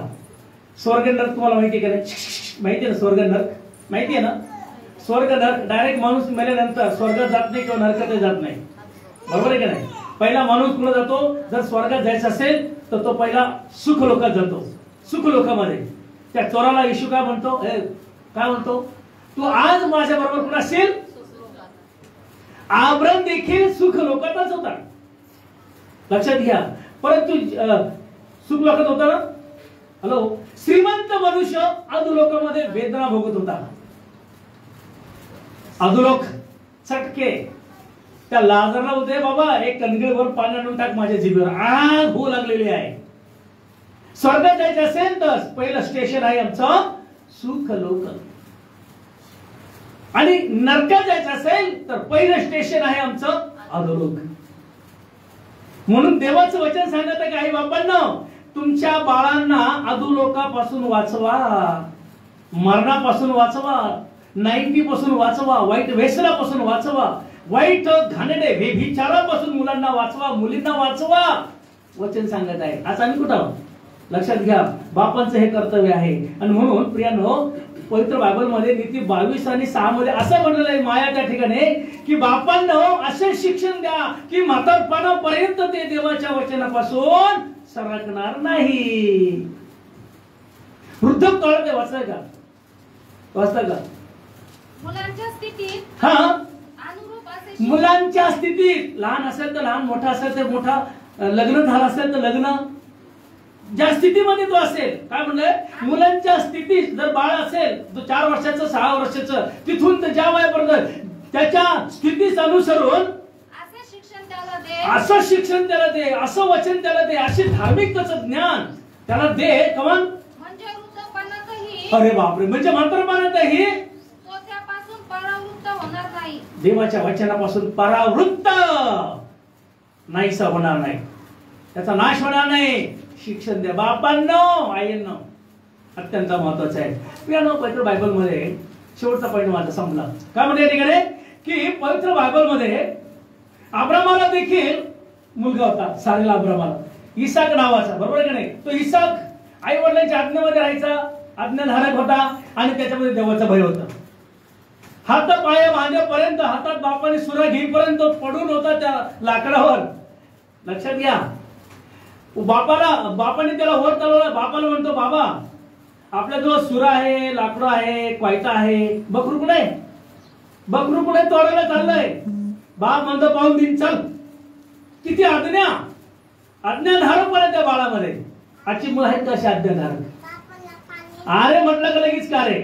स्वर्ग नरक तुम्हाला माहितीये का? माहितीये ना स्वर्ग नरक? माहितीये ना? स्वर्ग नरक डायरेक्ट माणूस मेल्यानंतर स्वर्गात जात नाही किंवा नरकात जात नाही. बरोबर आहे का नाही? पहिला माणूस कुठे जातो? जर स्वर्गात जायचं असेल तर तो पहिला सुख लोकात जातो. सुख लोकामध्ये त्या चोराला येशू काय म्हणतो? काय म्हणतो? तू आज माझ्या बरोबर कुठे असेल? आभरण देखील सुख लोकातच होता. लक्षात घ्या. परंतु सुख लोकात होता ना? हॅलो. श्रीमंत मनुष्य अधोलोकामध्ये वेदना भोगत होता. अधोलोक चटके. त्या लाजरला होते, बाबा एक कणगीळभर पाणी आणून टाक माझ्या जिभेवर, आग होऊ लागलेली आहे. स्वर्गात जायचं असेल तर पहिलं स्टेशन आहे आमचं सुख लोक, आणि नरकात जायचं असेल तर पहिलं स्टेशन आहे आमचं अधोलोक. म्हणून देवाचं वचन सांगत आहे की आई बापांना, तुमच्या बाळांना अधोलोकापासून वाचवा, मरणापासून वाचवा, 90 पासून वाचवा, वाईट व्यसनापासून वाचवा, वाईट घाणेरडे व्यभिचारापासून मुलांना वाचवा, मुलींना वाचवा. वचन सांगत आहे. आज आम्ही कुठं आहोत? लक्षात घ्या. बापांचं हे कर्तव्य आहे. आणि म्हणून प्रियानो, पवित्र बायबल मध्ये नीती 22 आणि 6 मध्ये असं म्हणलेलं आहे माया त्या ठिकाणी की बापांना असे शिक्षण द्या की म्हातारपणापर्यंत ते देवाच्या वचनापासून सरकणार नाही. वृद्धकाळात ते वाचलंय का? वाचता का? मुलांच्या स्थितीत हा, अनुरूप असे मुलांच्या स्थितीत लहान असेल तर लहान, मोठा असेल तर मोठा, लग्न झालं असेल तर लग्न, ज्या स्थितीमध्ये तो असेल. काय म्हणलंय? मुलांच्या स्थितीत जर बाळ असेल तो 4 वर्षाचं 6 वर्षाचं, तिथून तर ज्या वयापर्यंत त्याच्या स्थितीस अनुसरून असे शिक्षण त्याला दे, असं शिक्षण त्याला दे, असं वचन त्याला दे, अशी धार्मिकतेचं ज्ञान त्याला दे. कमान म्हणजे वृद्धपणातही, अरे बापरे, म्हणजे म्हातारपणातही तो त्यापासून परावृत्त होणार नाही. देवाच्या वचनापासून परावृत्त नाहीसा होणार नाही, त्याचा नाश होणार नाही. शिक्षण द्या बापांनो, आईंनो, अत्यंत महत्वाचं आहे. पियानो पवित्र बायबल मध्ये शेवटचा पॉईंट माझा संपला. काय म्हणते ठिकाणी की पवित्र बायबल मध्ये अब्रामाला देखील मुलगा होता, सारेला अब्रामाला इसाक नावाचा, बरोबर का नाही? तो इसाक आई वडिलांच्या आज्ञेमध्ये राहायचा, आज्ञाधारक होता आणि त्याच्यामध्ये देवाचा भय होता. हात पाय बांधेपर्यंत, हातात बापाने सुरा घेईपर्यंत पडून होता त्या लाकडावर. लक्षात घ्या, बापाने त्याला वर चालवला. बापाला म्हणतो, बाबा आपल्याजवळ सुरा आहे, लाकडं आहे, क्वायता आहे, बकरू कुठे? बकरू कुठे तोडायला चाललंय? बाप म्हणतो पाहून दिन, चल. किती आज्ञाधारक पण त्या बाळामध्ये. आजची मुलं आहेत कशी आज्ञाधारक? अरे म्हटलं का लगेच का रे?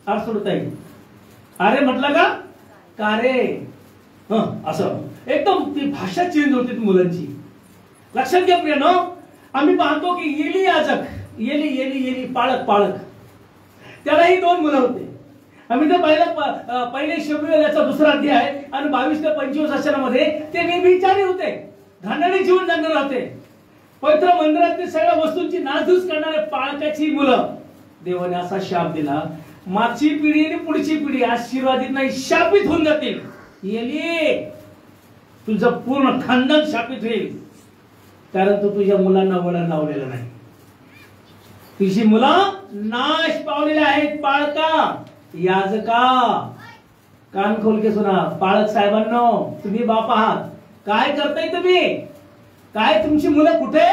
अर्थ सोडता येईल. अरे म्हटलं का रे? असं एकदम ती भाषा चेंज होती मुलांची. लक्षात घ्या प्रियनो, आम्ही पाहतो की येली याजक, येली पाळक, त्यालाही 2 मुलं होते. आम्ही तर पहिले शमूएल याचा 2रा अध्याय आणि 22 ते 25 वचनामध्ये ते व्यभिचारी होते, घाणेरडे जीवन जगणारे होते. पवित्र मंदिरातील सगळ्या वस्तूंची नासधूस करणारे पाळकाची मुलं. देवाने असा शाप दिला, मागची पिढी आणि पुढची पिढी आशीर्वादित नाही, शापित होऊन जातील. येली, तुझं पूर्ण खानदान शापित होईल, कारण तू तुझ्या मुलांना वळण लावलेलं नाही. तुझी मुलं नाश पावलेले आहेत. पाळका, याजका, कान खोल के सुना. पाळक साहेबांनो, तुम्ही बाप आहात, काय करताय तुम्ही? काय तुमची मुलं कुठे?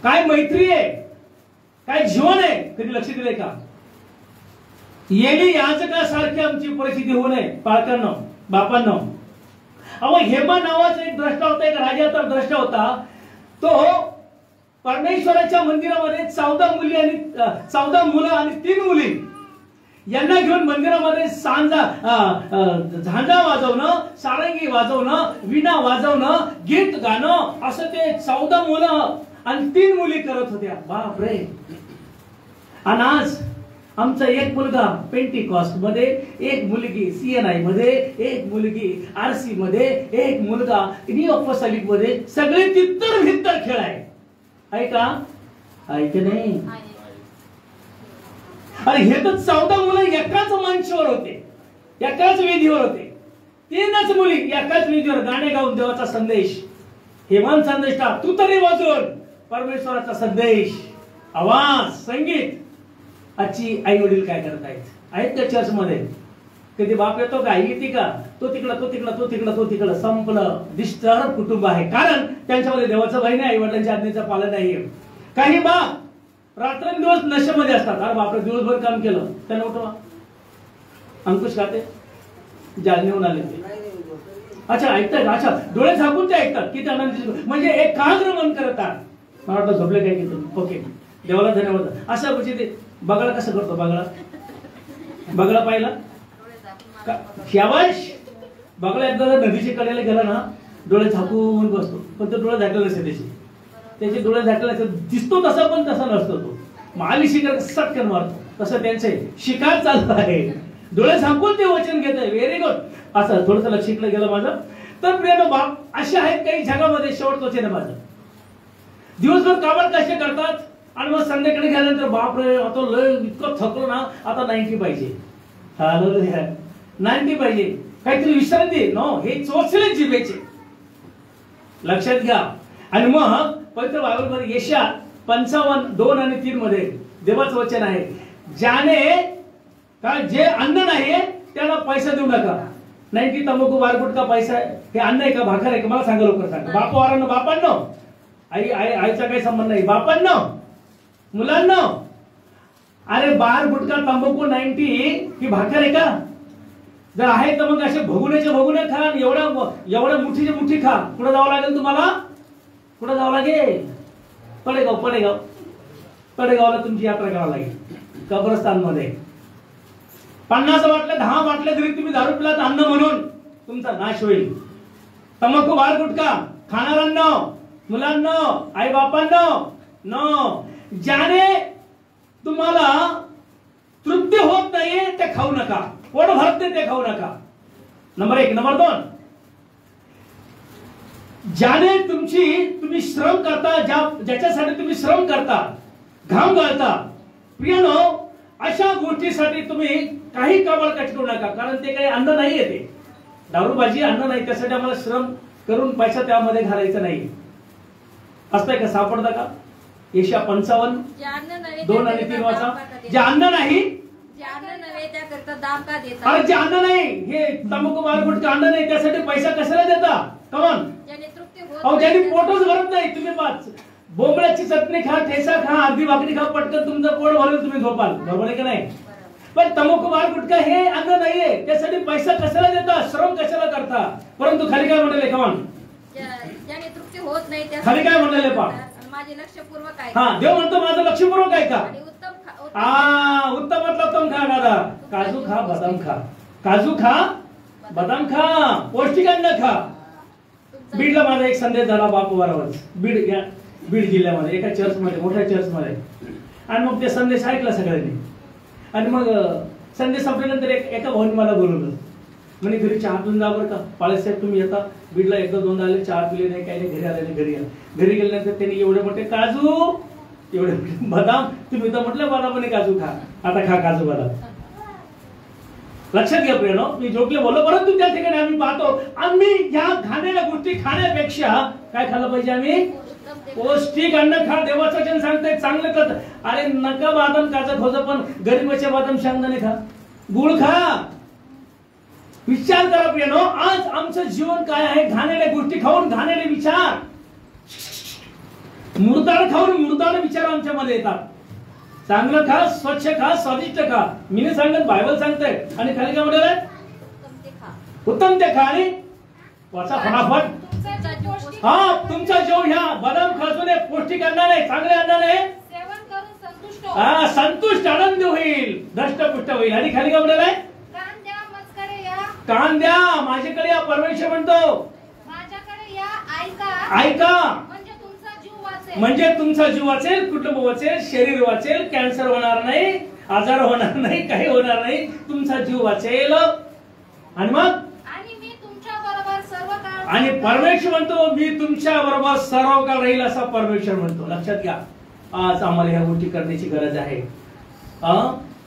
काय मैत्री आहे, काय जीवन आहे, कधी लक्ष दिले का? येली याजकासारखी आमची परिस्थिती होऊ नये. पाळकांनो, बापांनो. अहो, हेमा नावाचा एक द्रष्टा होता, एक राजाचा द्रष्टा होता. तो परमेश्वराच्या मंदिरामध्ये 14 मुलं आणि 3 मुली यांना घेऊन मंदिरामध्ये झांजा वाजवणं, सारंगी वाजवणं, विणा वाजवणं, गीत गाणं, असं ते 14 मुलं आणि 3 मुली करत होत्या. बाप रे. आणि आज आमचा एक मुलगा पेंटिकॉस्ट मध्ये, एक मुलगी CNI मध्ये, एक मुलगी RC मध्ये, एक मुलगा न्यू अपॉस्टोलिक मध्ये, सगळे तित्तर भित्तर खेळ आहे. ऐका, ऐक नाही. अरे हे तर 14 मुलं एकाच मंचावर होते, एकाच वेदीवर होते. 3च मुली एकाच वेदीवर गाणे गाऊन देवाचा संदेश, हेमान संदेश, तू तरी वाजवून परमेश्वराचा संदेश, आवाज, संगीत. आजची आई वडील काय करतायत? का चर्च मध्ये? कधी बाप येतो का? आई येते का? तो तिकडं संपलं. डिस्टर्ब कुटुंब आहे, कारण त्यांच्यामध्ये देवाचं भय नाही, आई वडिलांच्या आज्ञेचं पालन नाही. काही बाप रात्रंदिवस नशेमध्ये असतात. अरे बापरे, दिवसभर काम केलं, त्यांना उठवा. अंकुश खाते जालन्याहून आले ते. अच्छा, ऐकतात. अच्छा, डोळे झाकून ते ऐकतात की त्यांना म्हणजे एकाग्र मन करतात. मला वाटतं झोपले काय की तुम्ही. ओके, देवाला धन्यवाद. अशा म्हणजे ते बगळा कसं करतो? बगळा पाहिला? शाबाश. बगळा एकदा नदीच्या कडेला गेला ना, डोळे झाकून बसतो, पण तो डोळे झाकले नसते त्याचे डोळे झाकले दिसतो तसा, पण तसा नसतो तो. माली शिकार सटकन मारतो, तसं त्यांचे शिकार चालू आहे. डोळे झाकून ते वचन घेत आहे. Very good. असं थोडस लक्ष इकडे गेलं माझं. तर प्रिय बाप, असे आहेत काही जगामध्ये. शेवटचं वचन आहे माझं. दिवसभर कामात कसे करतात आणि मग संध्याकाळी गेल्यानंतर बापरे, आता लय इतकं थकलो ना, आता 90 पाहिजे. 90 पाहिजे, काहीतरी विश्रांती. नो, हे चोचले जिभेचे. लक्षात घ्या. आणि मग पवित्र बायबल मध्ये यशया 55:2 आणि 3 मध्ये देवाचं वचन आहे, ज्याने काय जे अन्न नाही त्याला पैसा देऊ नका. नाही की तंबाखू, बारगुटका पैसा हे अन्न आहे का, भाकर आहे का? मला सांगा, लवकर सांगा. बापांनो, आईचा काही संबंध नाही. बापांनो, मुलांना, अरे बार गुटखा तंबाखू 90 ही भाकर आहे का? जर आहे तर मग असे भगुने खा, एवढ्या मुठीची मुठी खा. कुठं जावं लागेल तुम्हाला? कुठं जावं लागेल? पडेगावला तुमची यात्रा करावी लागेल. कब्रस्तान मध्ये 50 बाटल्या 10 बाटल्या जरी तुम्ही दारू पिलात अन्न म्हणून, तुमचा नाश होईल. तंबाखू, बार गुटखा खाणाऱ्यांनो, मुलांनो, आई बापांनो, नो, ज्याने तुम्हाला तृप्ती होत नाही खाऊ नका, पोट भरते ते खाऊ नका. नंबर 1. नंबर 2, ज्याने तुम्ही श्रम करता, ज्याच्यासाठी तुम्ही श्रम करता, घाम गाळता, प्रियानो, अशा गोष्टीसाठी तुम्ही काही काबड कष्ट करू नका, कारण ते काही अन्न नाही येते. दारूबाजी अन्न नाही, त्यासाठी आम्हाला श्रम करून पैसा त्यामध्ये घालायचा नाही. असतंय का? सापडता का? यशया 55 2 आणि 3 वाचा. जे अन्न नाही, अरे जे अन्न नाही, हे तंबाखू माल गुटखा अन्न नाही, त्यासाठी पैसा कशाला देता? कमान, अहो ज्यांनी पोटच भरत नाही. तुम्ही बोंबड्याची चटणी खा, ठेसा खा, अर्धी भाकरी खा, पटकन तुमचं पोट भरून तुम्ही झोपाल. बरोबर आहे का नाही? पण तंबाखू माल गुटखा हे अन्न नाहीये, त्यासाठी पैसा कशाला देता, श्रम कशाला करता? परंतु खाली काय म्हणाले? कमान, ज्याने तृप्ती होत नाही, खाली काय म्हणाले? पहा, माझे लक्षपूर्वक आहे. हा, देव म्हणतो माझं लक्षपूर्वक आहे का? उत्तमातला उत्तम खा दादा. काजू खा, बदाम खा, काजू खा, बदाम खा, पौष्टिक अन्न खा. बीडला माझा एक संदेश झाला बापूवारावर, बीड जिल्ह्यामध्ये एका चर्चमध्ये, मोठ्या चर्चमध्ये. आणि मग ते संदेश ऐकला सगळ्यांनी. आणि मग संदेश संपल्यानंतर एका भाऊने मला बोलवलं, म्हणे घरी चहा पिऊन जा बरं का. पाळेसाहेब तुम्ही येता बीडला, एकदा दोनदा आले, चहा पिले नाही, काही नाही, घरी आले नाही. घरी गेल्यानंतर त्यांनी एवढे मोठे काजू, एवढे बदाम, तुम्ही तर म्हटलं बदामाने काजू खा, आता खा काजू बदाम. लक्षात घ्या प्रियनो, मी जोकले बोललो, परंतु त्या ठिकाणी आम्ही पाहतो, आम्ही या घाणेरड्या गोष्टी खाण्यापेक्षा काय खाल्लं पाहिजे? आम्ही पौष्टिक अन्न खा. देवाचं वचन सांगतंय चांगलं कर. अरे नका बदाम काजत होतं, पण गरीबाचे बदाम शेंगदाणे खा, गुळ खा. विचार करा प्रियनो, आज आमचं जीवन काय आहे? घाणेरड्या गोष्टी खाऊन, घाणेरडे विचार, मुर्दाड खाऊन मुर्दाड विचार आमच्यामध्ये येतात. चांगलं खा, स्वच्छ खा, स्वादिष्ट खा. मी नाही सांगत, बायबल सांगतंय. आणि खाली काय म्हटलंय? उत्तम ते खा. आणि वाचा फटाफट. हा, तुमचा जीव ह्या बदाम खाजूने, पौष्टिक अन्नाने, चांगल्या अन्नाने सेवन करून संतुष्ट हो. हा, संतुष्ट आनंद होईल, दष्टपुष्ट होईल. आणि खाली काय म्हटलंय? कान द्या, मजकडे या, कान द्या, माझ्याकडे या. परमेश्वर म्हणतो माझ्याकडे या, ऐका, ऐका, म्हणजे तुमचा जीव वाचेल. म्हणजे तुमचा जीव वाचेल, कुटुंब वाचेल, शरीर वाचेल, कॅन्सर होणार नाही, आजार होणार नाही, काही होणार नाही, तुमचा जीव वाचेल. आणि मग आणि परमेश्वर म्हणतो मी तुमच्या बरोबर सर्व काळ राहील, असा परमेश्वर म्हणतो. लक्षात घ्या, आज आम्हाला ह्या गोष्टी करण्याची गरज आहे.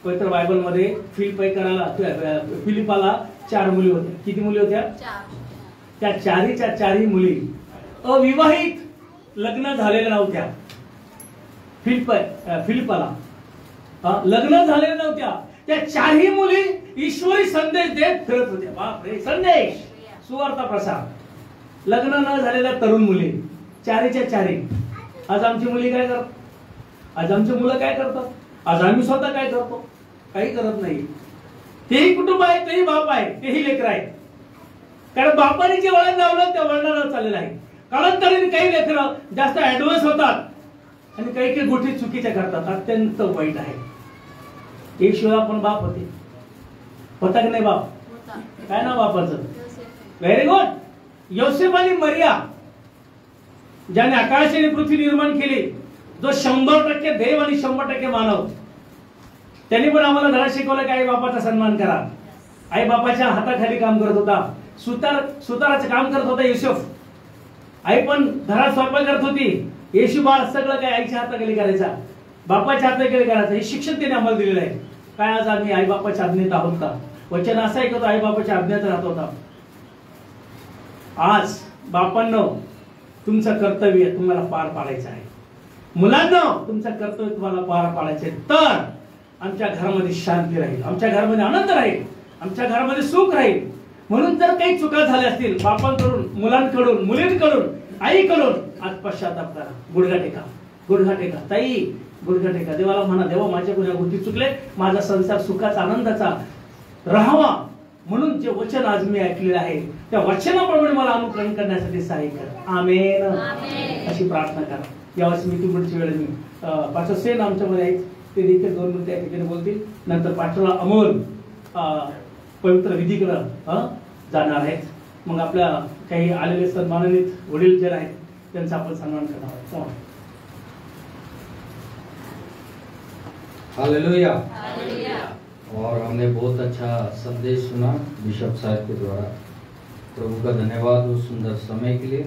पवित्र बायबल मध्ये फिलिपाला 4 मुली होत्या. किती मुली होत्या? 4. त्या चारही मुली अविवाहित, लग्न झालेल्या नव्हत्या. फिलिपाला लग्न झालेल्या नव्हत्या. त्या 4ही मुली ईश्वरी संदेश देत फिरत होत्या. बापरे, संदेश, सुवार्ता प्रसार. लग्न न झालेल्या तरुण मुली, 4च्या 4. आज आमची मुली काय करतात? आज आमची मुलं काय करतात? आज आम्ही स्वतः काय करतो? काही करत नाही. तेही कुटुंब आहे, तेही बाप आहे, तेही लेकर आहे. कारण बापाने जे वळण लावलं त्या वळणाला चाललेलं आहे. कालांतराने काही लेकरं जास्त ऍडव्हान्स होतात आणि काही काही गोष्टी चुकीच्या करतात. अत्यंत वाईट आहे. एक शिवाय आपण बाप होते, होता की नाही बाप? काय नाव बापाचं? Very good. योसेफ आणि मरिया, ज्याने आकाश आणि पृथ्वी निर्माण केली, जो 100% देव आणि 100% मानव, त्यांनी पण आम्हाला धडा शिकवला की आई बापाचा सन्मान करा. आई बापाच्या हाताखाली काम करत होता, सुताराचं काम करत होता योसेफ. आई पण घरात स्वयंपाक करत होती. येशू बाळ सगळं काय आईच्या हाताखाली करायचा, बापाच्या हाताखाली करायचं. हे शिक्षण त्याने आम्हाला दिलेलं आहे. काय आज आम्ही आई बापाच्या आज्ञेत आहोत का? वचन असं ऐकतो, आई बापाच्या आज्ञेत राहत होता. आज बापांनो, तुमचं कर्तव्य तुम्हाला पार पाडायचं आहे. मुलांनो, तुमचं कर्तव्य तुम्हाला पार पाडायचं आहे. तर आमच्या घरामध्ये शांती राहील, आमच्या घरामध्ये आनंद राहील, आमच्या घरामध्ये सुख राहील. म्हणून जर काही चुका झाल्या असतील बापांकडून, मुलांकडून, मुलींकडून, आईकडून, आज पश्चाताप करा. गुडघा टेका, गुडघा टेका. ताई, गुडघा टेका. देवाला म्हणा, देवा माझ्याकडून या गोष्टी चुकले, माझा संसार सुखाचा आनंदाचा राहावा म्हणून जे वचन आज मी ऐकलेलं आहे त्या वचनाप्रमाणे मला अनुकरण करण्यासाठी सहाय्य करा. आमेन. अशी प्रार्थना करा. यावेळेस मी तुमची वेळ मी पास्टर सेन आमच्यामध्ये आहेत, ते देखील 2 मिनिटं या ठिकाणी बोलतील. नंतर पास्टर अमोल पवित्र विधीकडे जाणार आहेत. मग आपल्या काही आलेले सन्मानित वडील जे आहेत त्यांचा आपण सन्मान करणार आहोत. हालेलुया. और हमने बहुत अच्छा संदेश सुना बिशप साहब के द्वारा। प्रभु का धन्यवाद उस सुंदर समय के लिए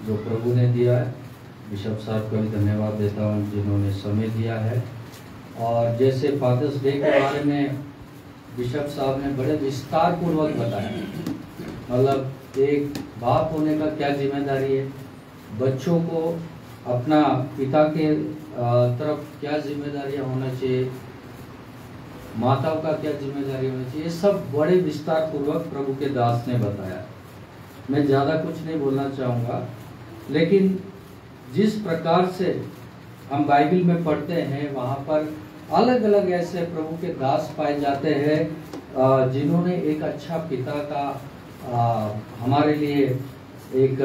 जो प्रभु ने दिया है। बिशप साहब का भी धन्यवाद देता हूँ जिन्होंने समय दिया है। और जैसे फादर्स डे के बारे में बिशप साहब ने बड़े विस्तार पूर्वक बताया, मतलब एक बाप होने का क्या जिम्मेदारी है, बच्चों को अपना पिता के तरफ क्या जिम्मेदारियां होना चाहिए, माताओं का क्या जिम्मेदारी होनी चाहिए, ये सब बड़े विस्तार पूर्वक प्रभु के दास ने बताया। मैं ज़्यादा कुछ नहीं बोलना चाहूँगा, लेकिन जिस प्रकार से हम बाइबल में पढ़ते हैं वहाँ पर अलग अलग ऐसे प्रभु के दास पाए जाते हैं जिन्होंने एक अच्छा पिता का हमारे लिए एक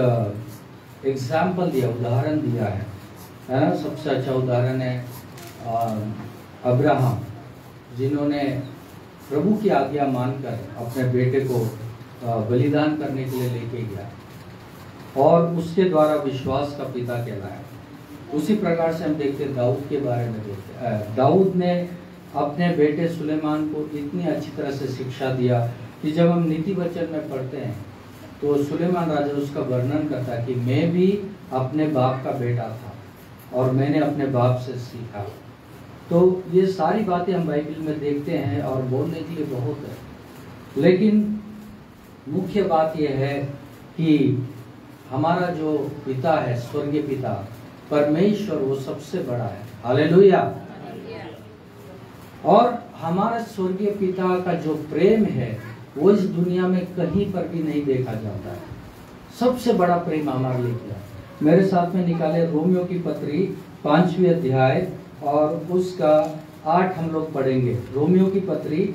एग्जाम्पल दिया, उदाहरण दिया है ना। सबसे अच्छा उदाहरण है अब्राहम, जिन्होंने प्रभु की आज्ञा मानकर अपने बेटे को बलिदान करने के लिए लेके गया और उसके द्वारा विश्वास का पिता कहलाया। उसी प्रकार से हम देखते हैं दाऊद के बारे में देखते हैं। दाऊद ने अपने बेटे सुलेमान को इतनी अच्छी तरह से शिक्षा दिया कि जब हम नीति वचन में पढ़ते हैं तो सुलेमान राजा उसका वर्णन करता है कि मैं भी अपने बाप का बेटा था और मैंने अपने बाप से सीखा। तो ये सारी बातें हम बाइबल में देखते हैं और बोलने के लिए बहुत है, लेकिन मुख्य बात यह है कि हमारा जो पिता है, स्वर्गीय पिता परमेश्वर, वो सबसे बड़ा है। हालेलुया। और हमारा स्वर्गीय पिता का जो प्रेम है वो इस दुनिया में कहीं पर भी नहीं देखा जाता है। सबसे बड़ा प्रेम हमारे लिए किया। मेरे साथ में निकाले रोमियो की पत्री 5वीं अध्याय और उसका 8 हम लोग पढ़ेंगे। रोमियो की पत्री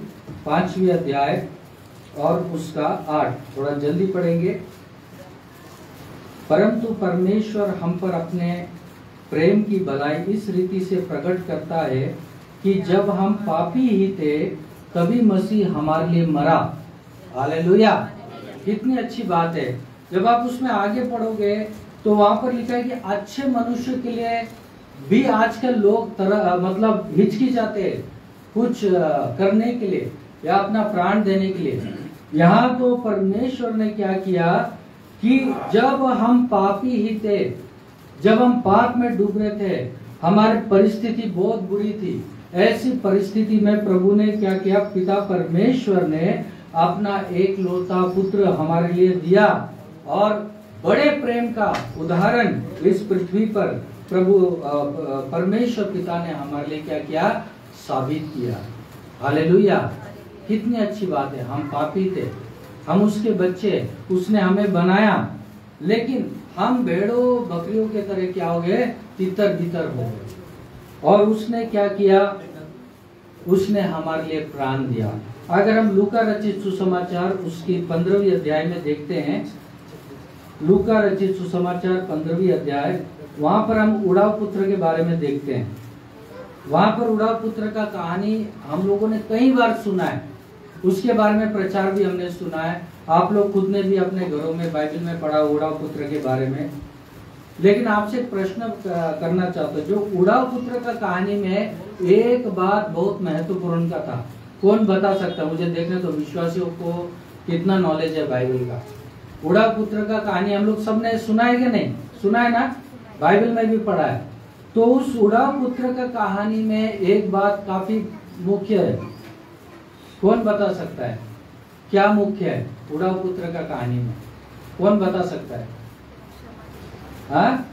5वीं अध्याय और उसका 8 थोड़ा जल्दी पढ़ेंगे। परंतु परमेश्वर हम पर अपने प्रेम की भलाई इस रीति से प्रकट करता है कि जब हम पापी ही थे तभी मसीह हमारे लिए मरा। हालेलुया। कितनी अच्छी बात है। जब आप उसमें आगे पढ़ोगे तो वहां पर लिखा है कि अच्छे मनुष्य के लिए भी आजकल लोग मतलब हिचकिचाते हैं कुछ करने के लिए या अपना प्राण देने के लिए। यहाँ तो परमेश्वर ने क्या किया कि जब हम पापी ही थे, जब हम पाप में डूब रहे थे, हमारी परिस्थिति बहुत बुरी थी, ऐसी परिस्थिति में प्रभु ने क्या किया, पिता परमेश्वर ने अपना एक लौता पुत्र हमारे लिए दिया और बड़े प्रेम का उदाहरण इस पृथ्वी पर प्रभु परमेश्वर पिता ने हमारे लिए क्या किया, साबित किया। हालेलुया। कितनी अच्छी बात है। हम पापी थे, हम उसके बच्चे, उसने हमें बनाया, लेकिन हम भेड़ों बकरियों के तरह क्या हो गए, तितर बितर हो गए। और उसने क्या किया, उसने हमारे लिए प्राण दिया। अगर हम लूका रचित सुसमाचार उसकी 15वीं अध्याय में देखते हैं, लूका रचित सुसमाचार 15वीं अध्याय, वहां पर हम उड़ाव पुत्र के बारे में देखते हैं। वहां पर उड़ाव पुत्र का कहानी हम लोगों ने कई बार सुना है, उसके बारे में प्रचार भी हमने सुना है। आप लोग खुद ने भी अपने घरों में बाइबल में पढ़ा उड़ाव पुत्र के बारे में। लेकिन आपसे प्रश्न करना चाहता हूँ, जो उड़ाव पुत्र का कहानी में एक बात बहुत महत्वपूर्ण का था, कौन बता सकता है? मुझे देखने तो विश्वासियों को कितना नॉलेज है बाइबल का। उड़ाव पुत्र का कहानी हम लोग सबने सुना है कि नहीं? सुना है ना, बाइबल में भी पढ़ा है। तो उस उड़ाव पुत्र का कहानी में एक बात काफी मुख्य है, कौन बता सकता है? क्या मुख्य है उड़ाव पुत्र का कहानी में? कौन बता सकता है? हाँ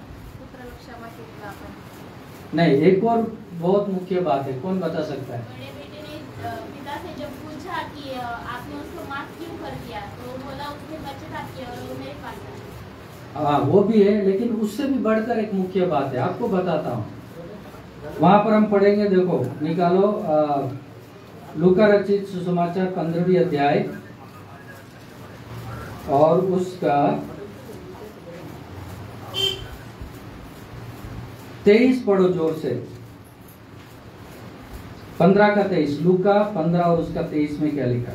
नहीं, एक और बहुत मुख्य बात है, कौन बता सकता है? बड़े बेटे ने पिता से जब पूछा कि आपने उसको माफ क्यों कर दिया, तो बोला उसने बचत आपकी और वो मेरे पास है। हाँ वो भी है, लेकिन उससे भी बढ़कर एक मुख्य बात है, आपको बताता हूँ। वहां पर हम पढ़ेंगे, देखो निकालो लूका रचित सुसमाचार 15वीं अध्याय और उसका 23 पढ़ो जोर से। 15 का 23, लूका 15 और उसका 23 में क्या लिखा?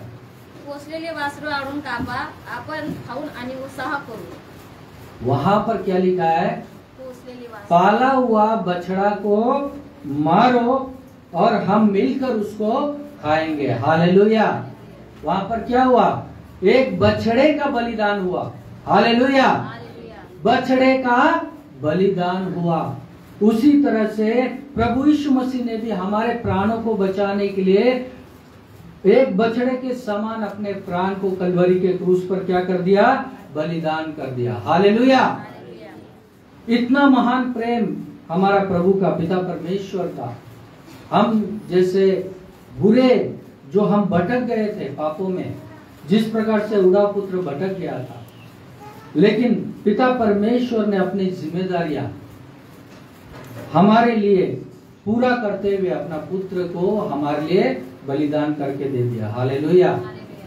पोसलेले वासरू आणून कापा, आपण खाऊन आणि उत्साह करू। वहां पर क्या लिखा है? पोसलेले वासरू, पाला हुआ बछड़ा को मारो और हम मिलकर उसको खाएंगे। हालेलुया। वहां पर क्या हुआ? एक बछड़े का बलिदान हुआ। हालेलुया। बछड़े का बलिदान हुआ। उसी तरह से प्रभु यीशु मसीह ने भी हमारे प्राणों को बचाने के लिए एक बछड़े के समान अपने प्राण को कलवरी के क्रूस पर क्या कर दिया? बलिदान कर दिया। हालेलुया। इतना महान प्रेम हमारा प्रभु का, पिता परमेश्वर का। हम जैसे बुरे, जो हम भटक गए थे पापों में, जिस प्रकार से उड़ा पुत्र भटक गया था, लेकिन पिता परमेश्वर ने अपनी जिम्मेदारियां हमारे लिए पूरा करते हुए अपना पुत्र को हमारे लिए बलिदान करके दे दिया। हालेलुया।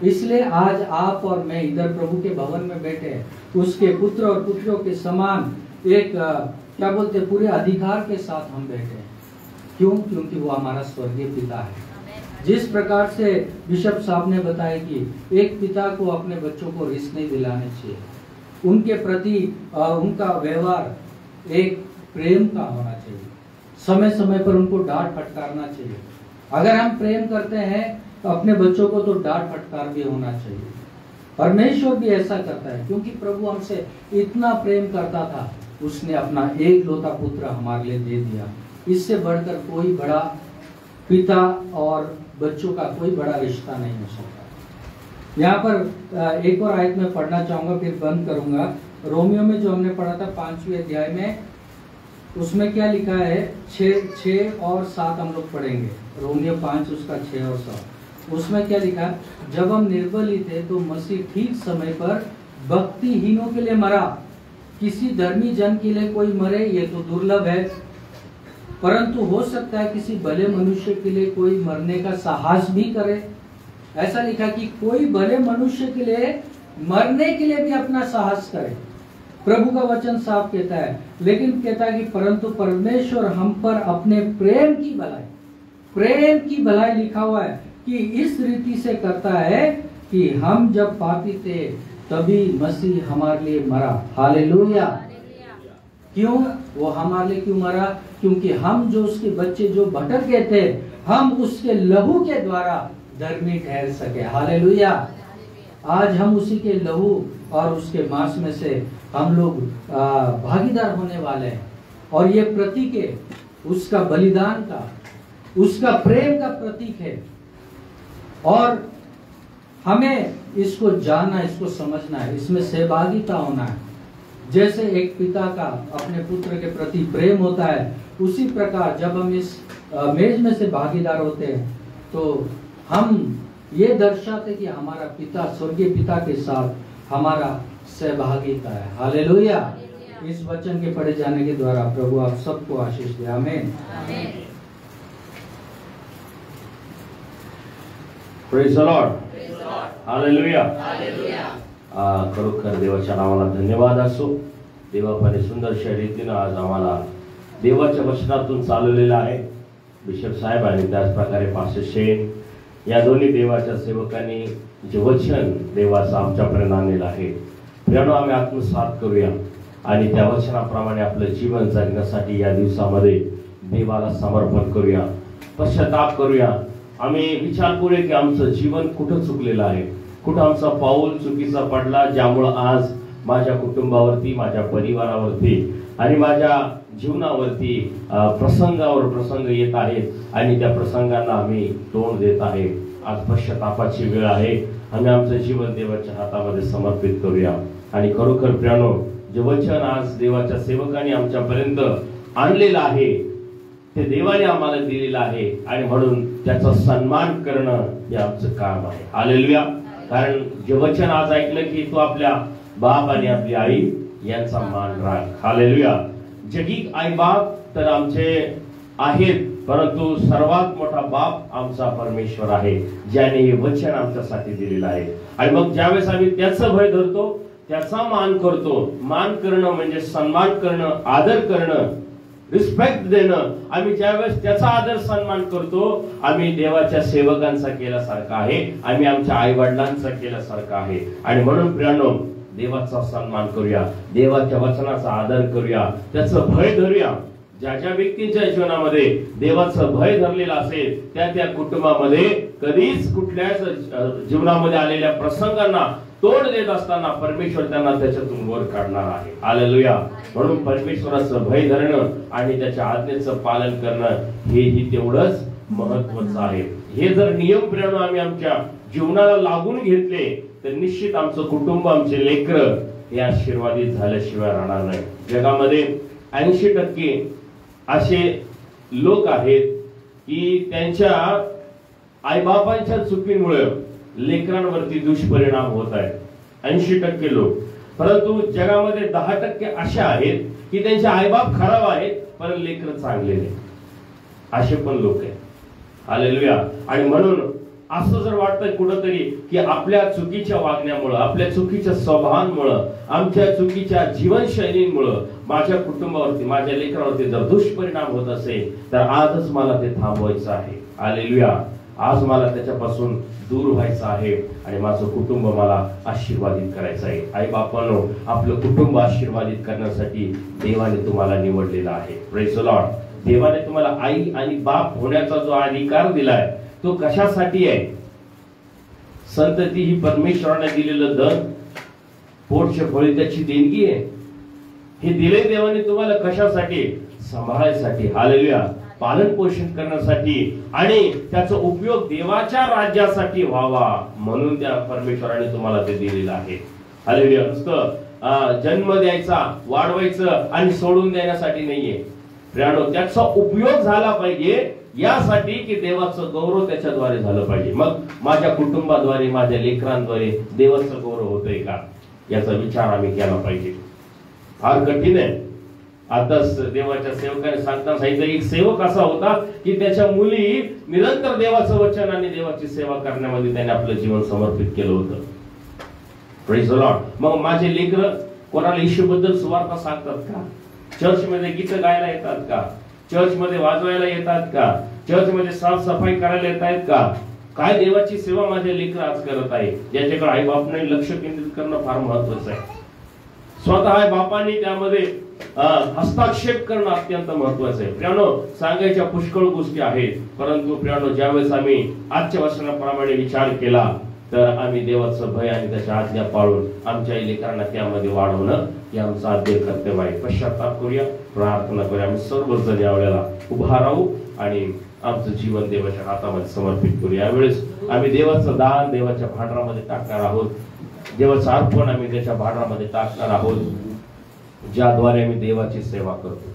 इसलिए आज आप और मैं इधर प्रभु के भवन में बैठे, उसके पुत्र और पुत्रों के समान एक क्या बोलते, पूरे अधिकार के साथ हम बैठे हैं। क्यों? क्योंकि वो हमारा स्वर्गीय पिता है। जिस प्रकार से बिशप साहब ने बताया कि एक पिता को अपने बच्चों को रिस नहीं दिलाने चाहिए, उनके प्रति उनका व्यवहार एक प्रेम का होना चाहिए, समय समय पर उनको डांट फटकारना चाहिए। अगर हम प्रेम करते हैं तो अपने बच्चों को तो डांट फटकार भी होना चाहिए। परमेश्वर भी ऐसा करता है, क्योंकि प्रभु हमसे इतना प्रेम करता था, उसने अपना एक लौता पुत्र हमारे लिए दे दिया। इससे बढ़कर कोई बड़ा पिता और बच्चों का कोई बड़ा रिश्ता नहीं हो सकता। यहाँ पर एक और आयत में पढ़ना चाहूंगा, फिर बंद करूंगा। रोमियो में जो हमने पढ़ा था 5वें अध्याय में, उसमें क्या लिखा है? 6 और 7 हम लोग पढ़ेंगे। रोमियो 5 उसका 6 और 7। उसमें क्या लिखा? जब हम निर्बल ही थे तो मसीह ठीक समय पर भक्तिहीनों के लिए मरा। किसी धर्मी जन के लिए कोई मरे ये तो दुर्लभ है, परंतु हो सकता है किसी भले मनुष्य के लिए कोई मरने का साहस भी करे। ऐसा लिखा कि कोई भले मनुष्य के लिए मरने के लिए भी अपना साहस करे। प्रभु का वचन साफ कहता है, लेकिन कहता है कि परंतु परमेश्वर हम पर अपने प्रेम की भलाई लिखा हुआ है कि इस रीति से करता है कि हम जब पापी थे तभी मसीह हमारे लिए मरा। हालेलुया। क्यों? वो हमारे लिए क्यों मरा? क्योंकि हम जो उसके बच्चे जो भटक गए थे, हम उसके लहू के द्वारा धर्मी ठहर सके। हालेलुया। आज हम उसी के लहू और उसके मांस में से हम लोग भागीदार होने वाले हैं, और ये प्रतीक है उसका बलिदान का, उसका प्रेम का प्रतीक है। और हमें इसको जानना, इसको समझना है, इसमें सहभागिता होना है। जैसे एक पिता का अपने पुत्र के प्रति प्रेम होता है, उसी प्रकार जब हम इस मेज में से भागीदार होते हैं तो हम ये दर्शाते कि हमारा पिता, स्वर्गीय पिता के साथ हमारा सहभागिता है। हालेलुया। इस वचन के पढ़े जाने के द्वारा प्रभु आप सबको आशीष दे। आमीन। Praise the Lord. हालेलुया। खरोखर देवाच्या नावाला धन्यवाद असो। देवाने सुंदरशा रीतीने आज आम्हाला देवाच्या वचनातून चालवलेला आहे। बिशप साहेब आणि त्याच प्रकारे पास्टर शेन या दोन्ही देवाच्या सेवकांनी जे वचन देवाचं आमच्यापर्यंत आणलेलं आहे, प्रियानो आम्ही आत्मसात करूया आणि त्या वचनाप्रमाणे आपलं जीवन जगण्यासाठी या दिवसामध्ये देवाला समर्पण करूया, पश्चाताप करूया। आम्ही विचार करूया की आमचं जीवन कुठं चुकलेलं आहे, कुठं आमचा पाऊल चुकीचा पडला, ज्यामुळे आज माझ्या कुटुंबावरती, माझ्या परिवारावरती आणि माझ्या जीवनावरती प्रसंगावर प्रसंग येत आहेत आणि त्या प्रसंगांना आम्ही तोंड देत आहे। आज पश्चातापाची वेळ आहे। आम्ही आमचं जीवन देवाच्या हातामध्ये समर्पित करूया आणि खरोखर प्रियानो जे वचन आज देवाच्या सेवकांनी आमच्यापर्यंत आणलेलं आहे ते देवाने आम्हाला दिलेलं आहे आणि म्हणून त्याचा सन्मान करणं हे आमचं काम आहे। हालेलुया। कारण जे वचन आज ऐकलं की तू आपल्या बाप आणि आपली आई यांचा मान राख। हालेलुया। जगी आई बाप तर आमचे आहेत, परंतु सर्वात मोठा बाप आमचा परमेश्वर आहे, ज्याने हे वचन आमच्यासाठी दिलेलं आहे। आणि मग ज्यावेळेस आम्ही त्याचं भय धरतो, त्याचा मान करतो, मान करणं म्हणजे सन्मान करणं, आदर करणं, रिस्पेक्ट देणं, आम्ही ज्यावेळेस त्याचा आदर सन्मान करतो, आम्ही देवाच्या सेवकांचा केल्यासारखा आहे, आम्ही आमच्या आई वडिलांचा केल्यासारखा आहे। आणि म्हणून प्रियानो देवाचा सन्मान करूया, देवाच्या वचनाचा आदर करूया, त्याचं भय धरूया। ज्या ज्या व्यक्तींच्या जीवनामध्ये देवाचं भय धरलेलं असेल त्या कुटुंबामध्ये कधीच कुठल्याच जीवनामध्ये आलेल्या प्रसंगांना तोड देत असताना परमेश्वर त्यांना त्याच्यातून वर काढणार आहे. हालेलुया. म्हणून परमेश्वराचं भय धरणं आणि त्याच्या आज्ञेचं पालन करणं हेही तेवढंच महत्वाचं आहे. हे जर नियम प्रेरणा आम्ही आमच्या जीवनाला लागून घेतले तर निश्चित आमचं कुटुंब, आमचे लेकरं हे आशीर्वादित झाल्याशिवाय राहणार नाही. जगामध्ये 80% असे लोक आहेत की त्यांच्या आईबापांच्या चुकीमुळे लेकरांवरती दुष्परिणाम होत आहेत. 80% लोक. परंतु जगामध्ये 10% अशा आहेत की त्यांचे आईबाप खराब आहेत पण लेकर चांगले नाही. असे पण लोक आहेत. हालेलुया. आणि म्हणून असं जर वाटतंय कुठंतरी की आपल्या चुकीच्या वागण्यामुळं, आपल्या चुकीच्या स्वभावांमुळं, आमच्या चुकीच्या जीवनशैलीमुळं माझ्या कुटुंबावरती, माझ्या लेकरावरती जर दुष्परिणाम होत असेल तर आजच मला ते थांबवायचं आहे. हालेलुया. आज मला त्याच्यापासून दूर व्हायचं आहे आणि माझं कुटुंब मला आशीर्वादित करायचं आहे. आई बापांनो, आपलं कुटुंब आशीर्वादित करण्यासाठी देवाने तुम्हाला निवडलेलं आहे. Praise the Lord. देवाने तुम्हाला आई आणि बाप होण्याचा जो अधिकार दिलाय तो कशासाठी आहे? संतती ही परमेश्वराने दिलेलं धन, पोटच्या फळी त्याची देणगी आहे. हे दिले देवाने तुम्हाला कशासाठी? सांभाळायसाठी. हालेलुया. पालन पोषण करण्यासाठी आणि त्याचा उपयोग देवाच्या राज्यासाठी व्हावा म्हणून त्या परमेश्वराने तुम्हाला ते दिलेलं आहे. हालेलुया. नुसतं जन्म द्यायचा, वाढवायचं आणि सोडून देण्यासाठी नाहीये. त्याचा उपयोग झाला पाहिजे यासाठी की देवाचं गौरव त्याच्याद्वारे झालं पाहिजे. मग माझ्या कुटुंबाद्वारे, माझ्या लेकरांद्वारे देवाचं गौरव होतंय का याचा विचार आम्ही केला पाहिजे. फार कठीण आहे. आताच देवाच्या सेवकाने सांगताना सांगितलं, एक सेवक असा होता की त्याच्या मुली निरंतर देवाचं वचन आणि देवाची सेवा करण्यामध्ये त्याने आपलं जीवन समर्पित केलं होतं. Praise the Lord. मग माझे लेकर कोणाला येशूबद्दल सुवार्ता सांगतात का? चर्च मध्ये गीत गायला येतात का? चर्च मध्ये वाजवायला येतात का? चर्च मध्ये साफसफाई करायला येत आहेत का? काय देवाची सेवा माझे लेकर आज करत आहे? ज्याच्याकडे आई बापाने लक्ष केंद्रित करणं फार महत्वाचं आहे. स्वतः आई बापांनी त्यामध्ये हस्तक्षेप करणं अत्यंत महत्वाचं आहे. प्रियानो, सांगायच्या पुष्कळ गोष्टी आहेत, परंतु प्रियानो, ज्यावेळेस आम्ही आजच्या वचनाप्रमाणे विचार केला तर आम्ही देवाचं भय आणि त्याच्या आज्ञा पाळून आमच्या लेकरांना त्यामध्ये वाढवणं हे आमचं आद्य कर्तव्य आहे. पश्चाताप करूया, प्रार्थना करूया. आम्ही सर्वजण यावेळेला उभा राहू आणि आमचं जीवन देवाच्या हातामध्ये समर्पित करूया. यावेळेस आम्ही देवाचं दान देवाच्या भांडारामध्ये टाकणार आहोत. देवाचं अर्पण आम्ही त्याच्या भांडारामध्ये टाकणार आहोत, ज्याद्वारे आम्ही देवाची सेवा करतो.